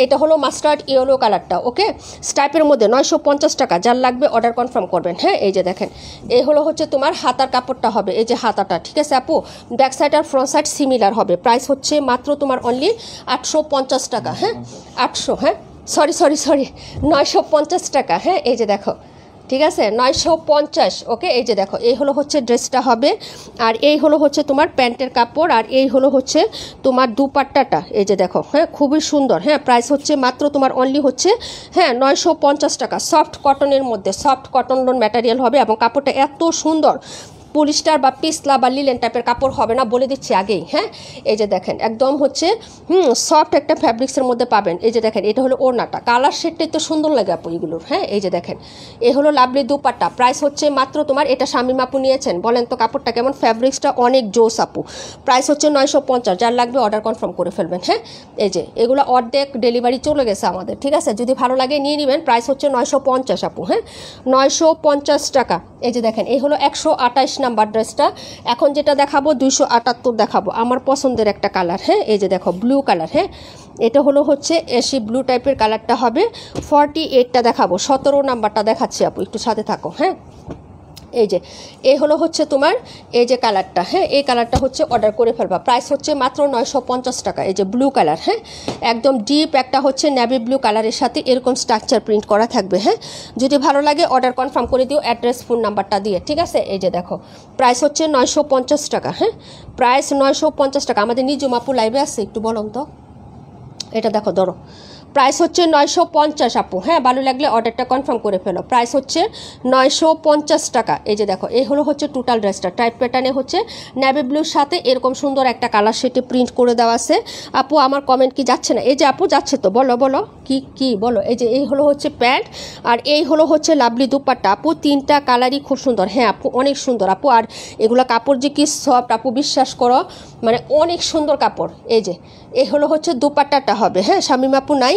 এটা হলো মাস্টার্ড ইয়েলো কালারটা। ওকে, স্টাইপের মধ্যে 950 টাকা, যার লাগবে অর্ডার কনফার্ম করবেন। হ্যাঁ, এই যে দেখেন এই হলো হচ্ছে তোমার হাতার কাপড়টা হবে, এই যে হাতাটা, ঠিক আছে আপু? ব্যাক সাইড আর ফ্রন্ট সাইড সিমিলার হবে, প্রাইস হচ্ছে মাত্র তোমার অনলি 850 টাকা। হ্যাঁ, 800, হ্যাঁ সরি 950 টাকা। হ্যাঁ, এই যে দেখো, ঠিক আছে 950। ওকে, এই যে দেখো এই হলো হচ্ছে ড্রেসটা হবে, আর এই হলো হচ্ছে তোমার প্যান্টের কাপড়, আর এই হলো হচ্ছে তোমার দুপাট্টাটা। এই যে দেখো, হ্যাঁ খুবই সুন্দর। হ্যাঁ, প্রাইস হচ্ছে মাত্র তোমার অনলি হচ্ছে, হ্যাঁ 950 টাকা। সফট কটনের মধ্যে, সফট কটন ম্যাটেরিয়াল হবে, এবং কাপড়টা এত সুন্দর, পলিস্টার বা পিসলা বা লিলেন টাইপের কাপড় হবে না, বলে দিচ্ছি আগেই। হ্যাঁ, এই যে দেখেন একদম হচ্ছে সফট একটা ফ্যাব্রিক্সের মধ্যে পাবেন। এই যে দেখেন এটা হলো ওড়নাটা, কালার শেডটাই তো সুন্দর লাগে আপু এগুলোর। হ্যাঁ, এই যে দেখেন এই হলো লাভলি দুপাট্টা, প্রাইস হচ্ছে মাত্র তোমার, এটা শামিম আপু নিয়েছেন, বলেন তো কাপড়টা কেমন? ফ্যাব্রিক্সটা অনেক জোস আপু, প্রাইস হচ্ছে 950, যার লাগবে অর্ডার কনফার্ম করে ফেলবেন। হ্যাঁ, এই যে এগুলো অর্ধেক ডেলিভারি চলে গেছে আমাদের, ঠিক আছে? যদি ভালো লাগে নিয়ে নেবেন, প্রাইস হচ্ছে 950 আপু। হ্যাঁ, 950 টাকা। এই যে দেখেন এই হলো 128 নাম্বার ড্রেসটা। এখন যেটা দেখাবো 278 দেখাবো, আমার পছন্দের একটা কালার। হ্যাঁ, এই যে দেখো ব্লু কালার। হ্যাঁ, এটা হলো হচ্ছে এসি ব্লু টাইপের কালারটা হবে। 48টা দেখাবো, 17 নাম্বারটা দেখাচ্ছি আপু, একটু সাথে থাকো। হ্যাঁ, এই যে এই হলো হচ্ছে তোমার এই যে কালারটা। হ্যাঁ, এই কালারটা হচ্ছে অর্ডার করে ফেলবা, প্রাইস হচ্ছে মাত্র 950 টাকা। এই যে ব্লু কালার, হ্যাঁ একদম ডিপ একটা হচ্ছে নেভি ব্লু কালারের সাথে এরকম স্ট্রাকচার প্রিন্ট করা থাকবে। হ্যাঁ, যদি ভালো লাগে অর্ডার কনফার্ম করে দিও অ্যাড্রেস ফোন নাম্বারটা দিয়ে, ঠিক আছে? এই যে দেখো প্রাইস হচ্ছে 950 টাকা। হ্যাঁ, প্রাইস 950 টাকা। আমাদের নিজম আপু লাইভে আছে, একটু বলুন তো, এটা দেখো ধরো, প্রাইস হচ্ছে 950 আপু। হ্যাঁ, ভালো লাগলে অর্ডারটা কনফার্ম করে ফেলো, প্রাইস হচ্ছে 950 টাকা। এই যে দেখো এই হলো হচ্ছে টোটাল ড্রেসটা, টাইপ প্যাটার্নে হচ্ছে নেভি ব্লুর সাথে এরকম সুন্দর একটা কালার শেটে প্রিন্ট করে দেওয়া আছে। আপু আমার কমেন্ট কি যাচ্ছে না? এই যে আপু যাচ্ছে তো, বলো বলো কি বলো। এই যে এই হলো হচ্ছে প্যান্ট, আর এই হলো হচ্ছে লাভলি দুপাট্টা আপু, তিনটা কালারই খুব সুন্দর। হ্যাঁ আপু অনেক সুন্দর আপু, আর এগুলো কাপড় যে কি সফট আপু, বিশ্বাস করো, মানে অনেক সুন্দর কাপড়। এই যে এই হলো হচ্ছে দুপাট্টাটা হবে। হ্যাঁ, শামিম আপু নাই,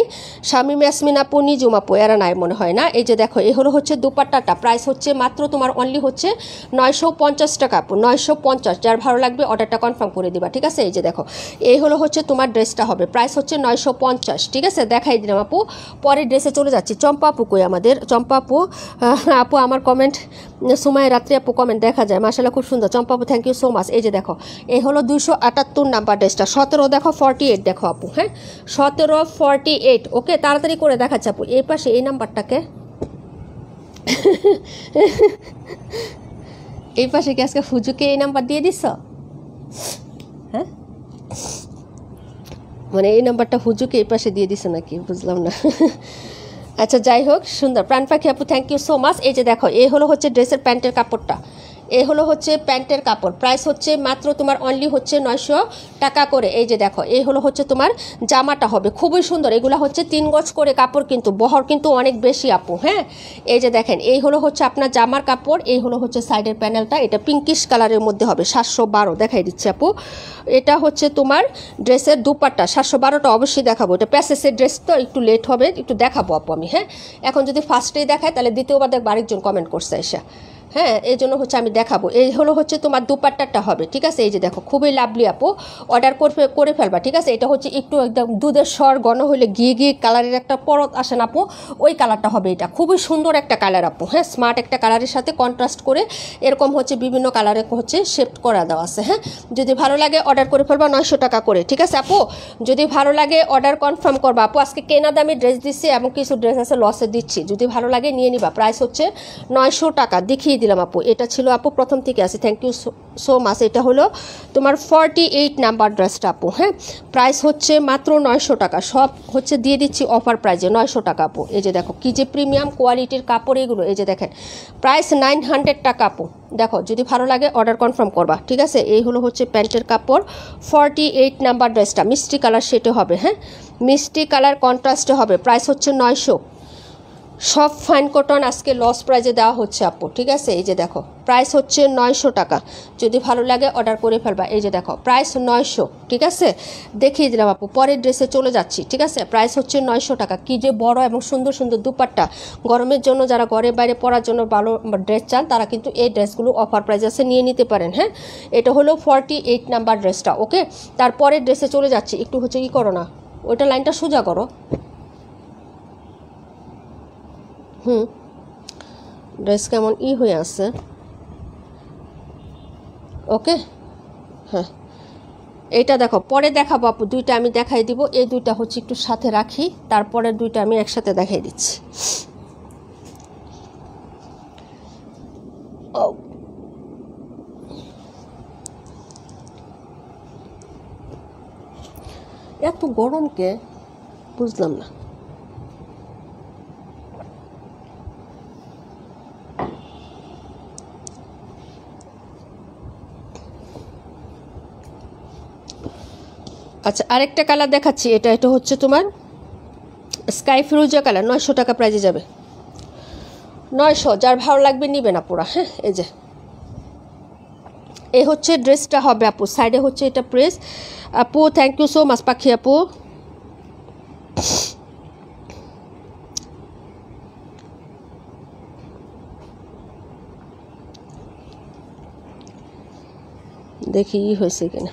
শামিম ইয়াসমিন আপু, নিজুম আপু এরা নাই মনে হয় না। এই যে দেখো এই হলো হচ্ছে দুপাট্টাটা, প্রাইস হচ্ছে মাত্র তোমার অনলি হচ্ছে 950 টাকা আপু, 950। যার ভালো লাগবে অর্ডারটা কনফার্ম করে দিবা, ঠিক আছে? এই যে দেখো এই হলো হচ্ছে তোমার ড্রেসটা হবে, প্রাইস হচ্ছে 950, ঠিক আছে? দেখাই দিলাম আপু, পরের ড্রেসে চলে যাচ্ছি। চম্পা আপু কই আমাদের? চম্পা আপু, আপু আমার কমেন্ট, সময় রাত্রি আপু কমেন্ট দেখা যায়, মাশাআল্লাহ খুব সুন্দর। চম্পা আপু থ্যাংক ইউ সো মাচ। এই যে দেখো এই হলো 278 নাম্বার ড্রেসটা, 17 দেখো 48 দেখো আপু। হ্যাঁ, 17 48। ওকে, তাড়াতাড়ি করে দেখাচ্ছে আপু। এই পাশে এই নাম্বারটাকে এই পাশে কি আজকে ফুজুকে এই নাম্বার দিয়ে দিছ? হ্যাঁ, মানে এই নাম্বারটা হুজুকে এই পাশে দিয়ে দিছে নাকি, বুঝলাম না। আচ্ছা যাই হোক, সুন্দর প্রাণ পাখি আপু থ্যাংক ইউ সো মাচ। এই যে দেখো এই হলো হচ্ছে ড্রেসের প্যান্টের কাপড়টা, এই হলো হচ্ছে প্যান্টের কাপড়, প্রাইস হচ্ছে মাত্র তোমার অনলি হচ্ছে 900 টাকা করে। এই যে দেখো, এই হলো হচ্ছে তোমার জামাটা হবে খুবই সুন্দর। এগুলো হচ্ছে 3 গজ করে কাপড়, কিন্তু বহর কিন্তু অনেক বেশি আপু। হ্যাঁ, এই যে দেখেন, এই হলো হচ্ছে আপনার জামার কাপড়, এই হলো হচ্ছে সাইডের প্যানেলটা, এটা পিঙ্কিশ কালারের মধ্যে হবে। 712 দেখাই দিচ্ছি আপু। এটা হচ্ছে তোমার ড্রেসের দুপাট্টা, 712টা অবশ্যই দেখাবো। এটা প্যাসেসের ড্রেস তো একটু লেট হবে, একটু দেখাবো আপু আমি। হ্যাঁ, এখন যদি ফার্স্টেই দেখায় তাহলে দ্বিতীয়বার দেখবো আরেকজন কমেন্ট করছে এসে। হ্যাঁ, এই জন্য হচ্ছে আমি দেখাবো। এই হলো হচ্ছে তোমার দুপাট্টাটা হবে, ঠিক আছে। এই যে দেখো, খুবই লাভলি আপু, অর্ডার করে ফেলবা, ঠিক আছে। এটা হচ্ছে একটু একদম দুধের স্বর ঘন হলে ঘিয়ে কালারের একটা পরত আসে না আপু, ওই কালারটা হবে। এটা খুবই সুন্দর একটা কালার আপু। হ্যাঁ, স্মার্ট একটা কালারের সাথে কন্ট্রাস্ট করে এরকম হচ্ছে বিভিন্ন কালারে হচ্ছে শেপড করা দেওয়া আছে। হ্যাঁ, যদি ভালো লাগে অর্ডার করে ফেলবা 900 টাকা করে, ঠিক আছে আপু। যদি ভালো লাগে অর্ডার কনফার্ম করবা আপু। আজকে কেনা দামি ড্রেস দিচ্ছি এবং কিছু ড্রেস আছে লসে দিচ্ছি, যদি ভালো লাগে নিয়ে নিবা। প্রাইস হচ্ছে 900 টাকা, দেখিয়ে দিলাম আপু। এটা ছিল আপু প্রথম থেকে আছে, থ্যাংক ইউ সো মাচ। এটা হলো তোমার 48 নাম্বার ড্রেসটা আপু। হ্যাঁ, প্রাইস হচ্ছে মাত্র 900 টাকা, সব হচ্ছে দিয়ে দিচ্ছি অফার প্রাইজে 900 টাকা আপু। এই যে দেখো কি যে প্রিমিয়াম কোয়ালিটির কাপড় এগুলো। এই যে দেখেন, প্রাইস 900 টাকা আপু। দেখো, যদি ভালো লাগে অর্ডার কনফার্ম করবা, ঠিক আছে। এই হলো হচ্ছে প্যান্টের কাপড়, 48 নাম্বার ড্রেসটা মিষ্টি কালার সেটে হবে। হ্যাঁ, মিষ্টি কালার কন্ট্রাস্টে হবে। প্রাইস হচ্ছে 900। সব ফাইন কটন আজকে লস প্রাইজে দেওয়া হচ্ছে আপু, ঠিক আছে। এই যে দেখো, প্রাইস হচ্ছে 900 টাকা, যদি ভালো লাগে অর্ডার করে ফেলবা। এই যে দেখো, প্রাইস 900, ঠিক আছে। দেখিয়ে দিলাম আপু, পরের ড্রেসে চলে যাচ্ছি, ঠিক আছে। প্রাইস হচ্ছে 900 টাকা। কি যে বড় এবং সুন্দর সুন্দর দুপাট্টা, গরমের জন্য যারা ঘরে বাইরে পরার জন্য ভালো ড্রেস চান তারা কিন্তু এই ড্রেসগুলো অফার প্রাইস আছে, নিয়ে নিতে পারেন। হ্যাঁ, এটা হলো 48 নাম্বার ড্রেসটা। ওকে, তারপরের ড্রেসে চলে যাচ্ছি। একটু হচ্ছে কি করো না, ওইটা লাইনটা সোজা করো। ড্রেস কেমন হয়ে আছে। ওকে, হ্যাঁ, এইটা দেখো, পরে দেখাবো আপু। দুইটা আমি দেখাই দিব, এই দুইটা হচ্ছে একটু সাথে রাখি, তারপরে দুইটা আমি একসাথে দেখাই দিচ্ছি। এত গরমকে বুঝলাম না। আচ্ছা, আরেকটা কালার দেখাচ্ছি। এটা হচ্ছে তোমার স্কাই ফিরোজা কালার, 900 টাকা প্রাইজে যাবে। 900, যার ভালো লাগবে নিবে না পুরা। হ্যাঁ, এই যে এই হচ্ছে ড্রেসটা হবে আপু। সাইডে হচ্ছে এটা প্রেস আপু। থ্যাংক ইউ সো মাচ পাখি আপু। দেখি হয়েছে কিনা।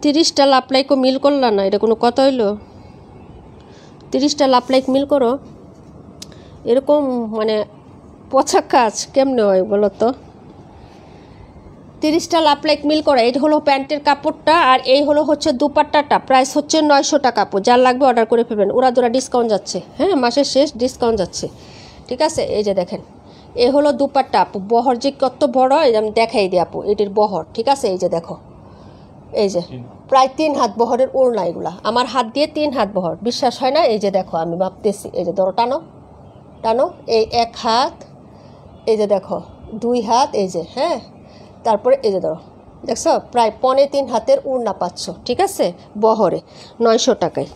30টা লাভ লাইকও মিল করলা না, এটা কোনো কথা হইলো? 30টা লাভ লাইক মিল করো, এরকম মানে পচা কাজ কেমনে হয় বলো তো? 30টা লাভ লাইক মিল করা। এটা হলো প্যান্টের কাপড়টা, আর এই হলো হচ্ছে দুপাট্টাটা। প্রাইস হচ্ছে 900 টাকা আপু। যার লাগবে অর্ডার করে ফেলবেন, ওরা ডিসকাউন্ট যাচ্ছে। হ্যাঁ, মাসের শেষ ডিসকাউন্ট যাচ্ছে, ঠিক আছে। এই যে দেখেন, এ হলো দুপাট্টা আপু। বহর যে কত বড় আমি দেখাই দিই আপু, এটির বহর, ঠিক আছে। এই যে দেখো, এই যে প্রায় 3 হাত বহরের ওড়না। এগুলা আমার হাত দিয়ে 3 হাত বহর, বিশ্বাস হয় না? এই যে দেখো, আমি ভাবতেছি। এই যে ধরো, টানো টানো, এই 1 হাত, এই যে দেখো 2 হাত, এই যে। হ্যাঁ, তারপরে এই যে ধরো, দেখছো প্রায় 3.25 হাতের ওড়না পাচ্ছ, ঠিক আছে। বহরে 900 টাকায়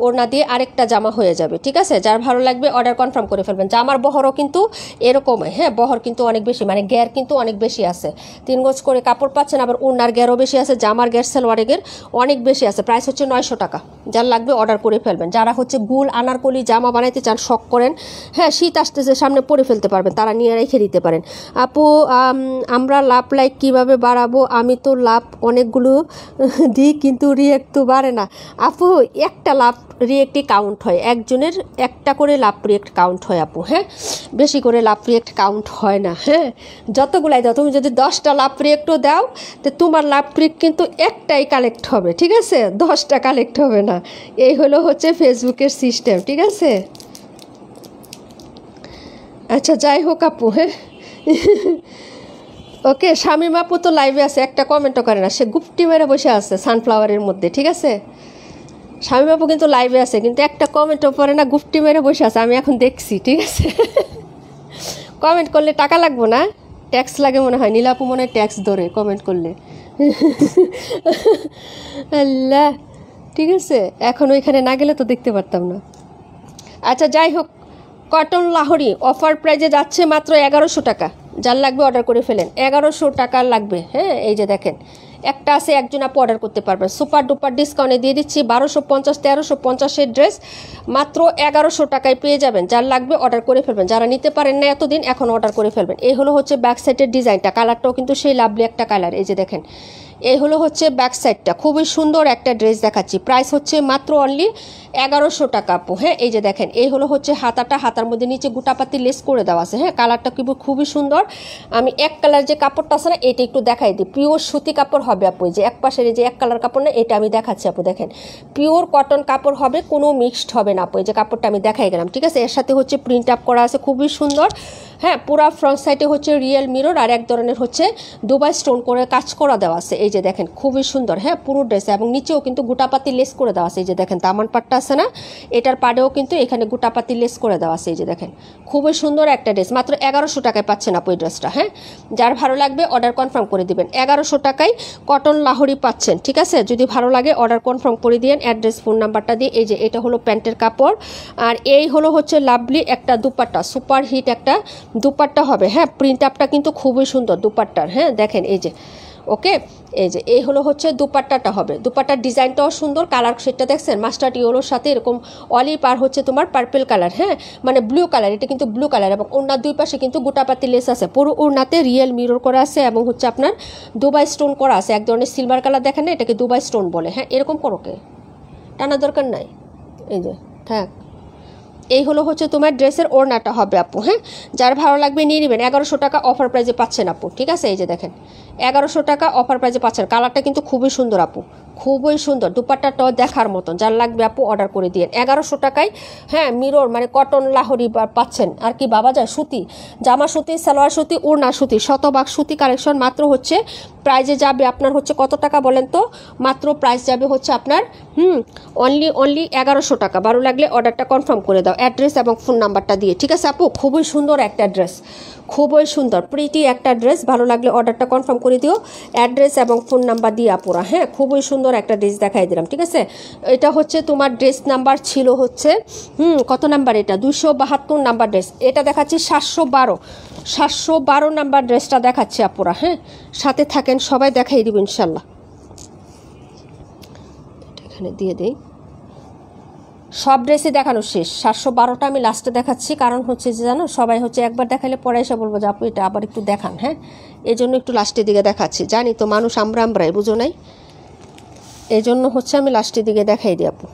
ওড়না দিয়ে আরেকটা জামা হয়ে যাবে, ঠিক আছে। যার ভালো লাগবে অর্ডার কনফার্ম করে ফেলবেন। জামার বহরও কিন্তু এরকমই। হ্যাঁ, বহর কিন্তু অনেক বেশি, মানে গ্যার কিন্তু অনেক বেশি আছে। 3 গজ করে কাপড় পাচ্ছেন, আবার ওড়নার গ্যারও বেশি আছে, জামার গ্যার সালোয়ারের গ্যার অনেক বেশি আছে। প্রাইস হচ্ছে 900 টাকা। যার লাগবে অর্ডার করে ফেলবেন। যারা হচ্ছে গুল আনারকলি জামা বানাইতে চান, শখ করেন, হ্যাঁ, শীত আসতেছে সামনে পরে ফেলতে পারবেন, তারা নিয়ে রেখে দিতে পারেন। আপু, আমরা লাভ লাইক কিভাবে বাড়াবো? আমি তো লাভ অনেকগুলো দিই, কিন্তু রিয়েক্ট তো বাড়ে না। আপু, একটা লাভ রিয়েক্টই কাউন্ট হয়, একজনের একটা করে লাভ রিয়েক্ট কাউন্ট হয় আপু। হ্যাঁ, বেশি করে লাভ রিয়েক্ট কাউন্ট হয় না। হ্যাঁ, যতগুলাই দাও, তুমি যদি 10টা লাভ রিয়েক্টও দাও, তো তোমার লাভ রিয়েক্ট কিন্তু একটাই কালেক্ট হবে, ঠিক আছে, 10টা কালেক্ট হবে না। এই হলো হচ্ছে ফেসবুকের সিস্টেম, ঠিক আছে। আচ্ছা, যাই হোক আপু। হ্যাঁ, ওকে, শামিম আপু তো লাইভে আছে, একটা কমেন্টও করে না, সে গুপ্টি মেরে বসে আছে সানফ্লাওয়ারের মধ্যে, ঠিক আছে। শামিম আপু কিন্তু লাইভে আছে, কিন্তু একটা কমেন্টও পড়ে না, গুপ্টি মেরে বসে আছে, আমি এখন দেখছি, ঠিক আছে। কমেন্ট করলে টাকা লাগবো না, ট্যাক্স লাগে মনে হয়, নীলাপু মনে হয় ট্যাক্স ধরে কমেন্ট করলে। আল্লাহ, ঠিক আছে, এখন ওইখানে না গেলে তো দেখতে পারতাম না। আচ্ছা যাই হোক, কটন লাহোরি অফার প্রাইজে যাচ্ছে মাত্র 1100 টাকা। যার লাগবে অর্ডার করে ফেলেন, 1100 টাকা লাগবে। হ্যাঁ, এই যে দেখেন একটা আছে, একজন আপু অর্ডার করতে পারবেন। সুপার ডুপার ডিসকাউন্টে দিয়ে দিচ্ছি 1250 1350-এর ড্রেস মাত্র 1100 টাকায় পেয়ে যাবেন। যার লাগবে অর্ডার করে ফেলবেন, যারা নিতে পারেন না এতদিন এখন অর্ডার করে ফেলবেন। এই হলো হচ্ছে ব্যাক সাইডের ডিজাইনটা, কালারটাও কিন্তু সেই লাভলি একটা কালার। এই যে দেখেন, এই হলো হচ্ছে ব্যাক সাইডটা, খুবই সুন্দর একটা ড্রেস দেখাচ্ছি। প্রাইস হচ্ছে মাত্র অনলি 1100 টাকা আপু। হ্যাঁ, এই যে দেখেন, এই হলো হচ্ছে হাতাটা, হাতার মধ্যে নিচে গোটাপাতি লেস করে দেওয়া আছে। হ্যাঁ, কালারটা কিন্তু খুবই সুন্দর। আমি এক কালার যে কাপড়টা আছে না, এটা একটু দেখাই দিই। পিওর সুতি কাপড় হবে আপু, যে এক পাশের যে এক কালার কাপড় না, এটা আমি দেখাচ্ছি আপু। দেখেন পিওর কটন কাপড় হবে, কোনো মিক্সড হবে না আপু। এই যে কাপড়টা আমি দেখাই গেলাম, ঠিক আছে। এর সাথে হচ্ছে প্রিন্ট আপ করা আছে, খুবই সুন্দর। হ্যাঁ, পুরা ফ্রন্ট সাইডে হচ্ছে রিয়েল মিরর আর এক ধরনের হচ্ছে দুবাই স্টোন করে কাজ করা দেওয়া আছে। এই যে দেখেন খুবই সুন্দর। হ্যাঁ, পুরো ড্রেসে, এবং নিচেও কিন্তু গোটাপাতি লেস করে দেওয়া আছে। এই যে দেখেন দামান পাটটা আছে না, এটার পাড়েও কিন্তু এখানে গোটাপাতি লেস করে দেওয়া আছে। এই যে দেখেন খুবই সুন্দর একটা ড্রেস, মাত্র 1100 টাকায় পাচ্ছেন আপু এই ড্রেসটা। হ্যাঁ, যার ভালো লাগবে অর্ডার কনফার্ম করে দিবেন। 1100 টাকায় কটন লাহোরি পাচ্ছেন, ঠিক আছে। যদি ভালো লাগে অর্ডার কনফার্ম করে দিন, অ্যাড্রেস ফোন নাম্বারটা দিয়ে। এই যে এটা হলো প্যান্টের কাপড়, আর এই হলো হচ্ছে লাভলি একটা দুপাট্টা, সুপার হিট একটা দুপাট্টা হবে। হ্যাঁ, প্রিন্ট আপটা কিন্তু খুবই সুন্দর দুপাট্টার। হ্যাঁ, দেখেন এই যে, ওকে, এই যে এই হলো হচ্ছে দুপাট্টাটা হবে। দুপাট্টার ডিজাইনটাও সুন্দর, কালার সেটটা দেখছেন মাস্টার্ড ইয়েলোর সাথে এরকম অলিভ আর হচ্ছে তোমার পার্পল কালার। হ্যাঁ, মানে ব্লু কালার, এটা কিন্তু ব্লু কালার, এবং ওড়নার দুই পাশে কিন্তু গোটাপাতি লেস আছে। পুরো ওড়নাতে রিয়েল মিরর করা আছে, এবং হচ্ছে আপনার দুবাই স্টোন করা আছে। এক ধরনের সিলভার কালার দেখেন না, এটাকে দুবাই স্টোন বলে। হ্যাঁ, এরকম করো, কে টানা দরকার নাই। এই যে থাক, এই হলো হচ্ছে তোমার ড্রেসের ওড়নাটা হবে আপু। হ্যাঁ, যার ভালো লাগবে নিয়ে নেবেন। 1100 টাকা অফার প্রাইজে পাচ্ছেন আপু, ঠিক আছে। এই যে দেখেন 1100 টাকা অফার প্রাইজে পাচ্ছেন। কালারটা কিন্তু খুবই সুন্দর আপু, খুবই সুন্দর। দুপাট্টাটাও দেখার মতন। যার লাগবে আপু অর্ডার করে দিয়ে 1100 টাকায়। হ্যাঁ, মিরর মানে কটন লাহোরি পাচ্ছেন। আর কি বাবা যায়, সুতি জামা, সুতি সালোয়ার, সুতি ওড়না, সুতি, শতভাগ সুতি কালেকশন। মাত্র হচ্ছে প্রাইজে যাবে আপনার হচ্ছে কত টাকা বলেন তো? মাত্র প্রাইস যাবে হচ্ছে আপনার অনলি 1100 টাকা। ভালো লাগলে অর্ডারটা কনফার্ম করে দাও অ্যাড্রেস এবং ফোন নাম্বারটা দিয়ে, ঠিক আছে আপু। খুবই সুন্দর একটা ড্রেস, খুবই সুন্দর প্রিটি একটা ড্রেস। ভালো লাগলে অর্ডারটা কনফার্ম করে দিও অ্যাড্রেস এবং ফোন নাম্বার দিয়ে আপুরা। হ্যাঁ, খুবই সুন্দর একটা ড্রেস দেখাই দিলাম, ঠিক আছে। এটা হচ্ছে তোমার ড্রেস নাম্বার ছিল হচ্ছে কত নাম্বার? এটা 272 নাম্বার ড্রেস। এটা দেখাচ্ছি 712 নাম্বার ড্রেসটা দেখাচ্ছি আপুরা। হ্যাঁ, সাথে থাকেন সবাই, দেখাই দিব ইনশাল্লাহ। এখানে দিয়ে দিই, সব ড্রেসই দেখানো শেষ। 712টা আমি লাস্টে দেখাচ্ছি, কারণ হচ্ছে যে জানো সবাই হচ্ছে একবার দেখাইলে পরে এসে বলবো যে আপু এটা আবার একটু দেখান। হ্যাঁ, এই জন্য একটু লাস্টের দিকে দেখাচ্ছি। জানি তো মানুষ আমরাই বুঝো নাই, এই জন্য হচ্ছে আমি লাস্টের দিকে দেখাই দিই আপু।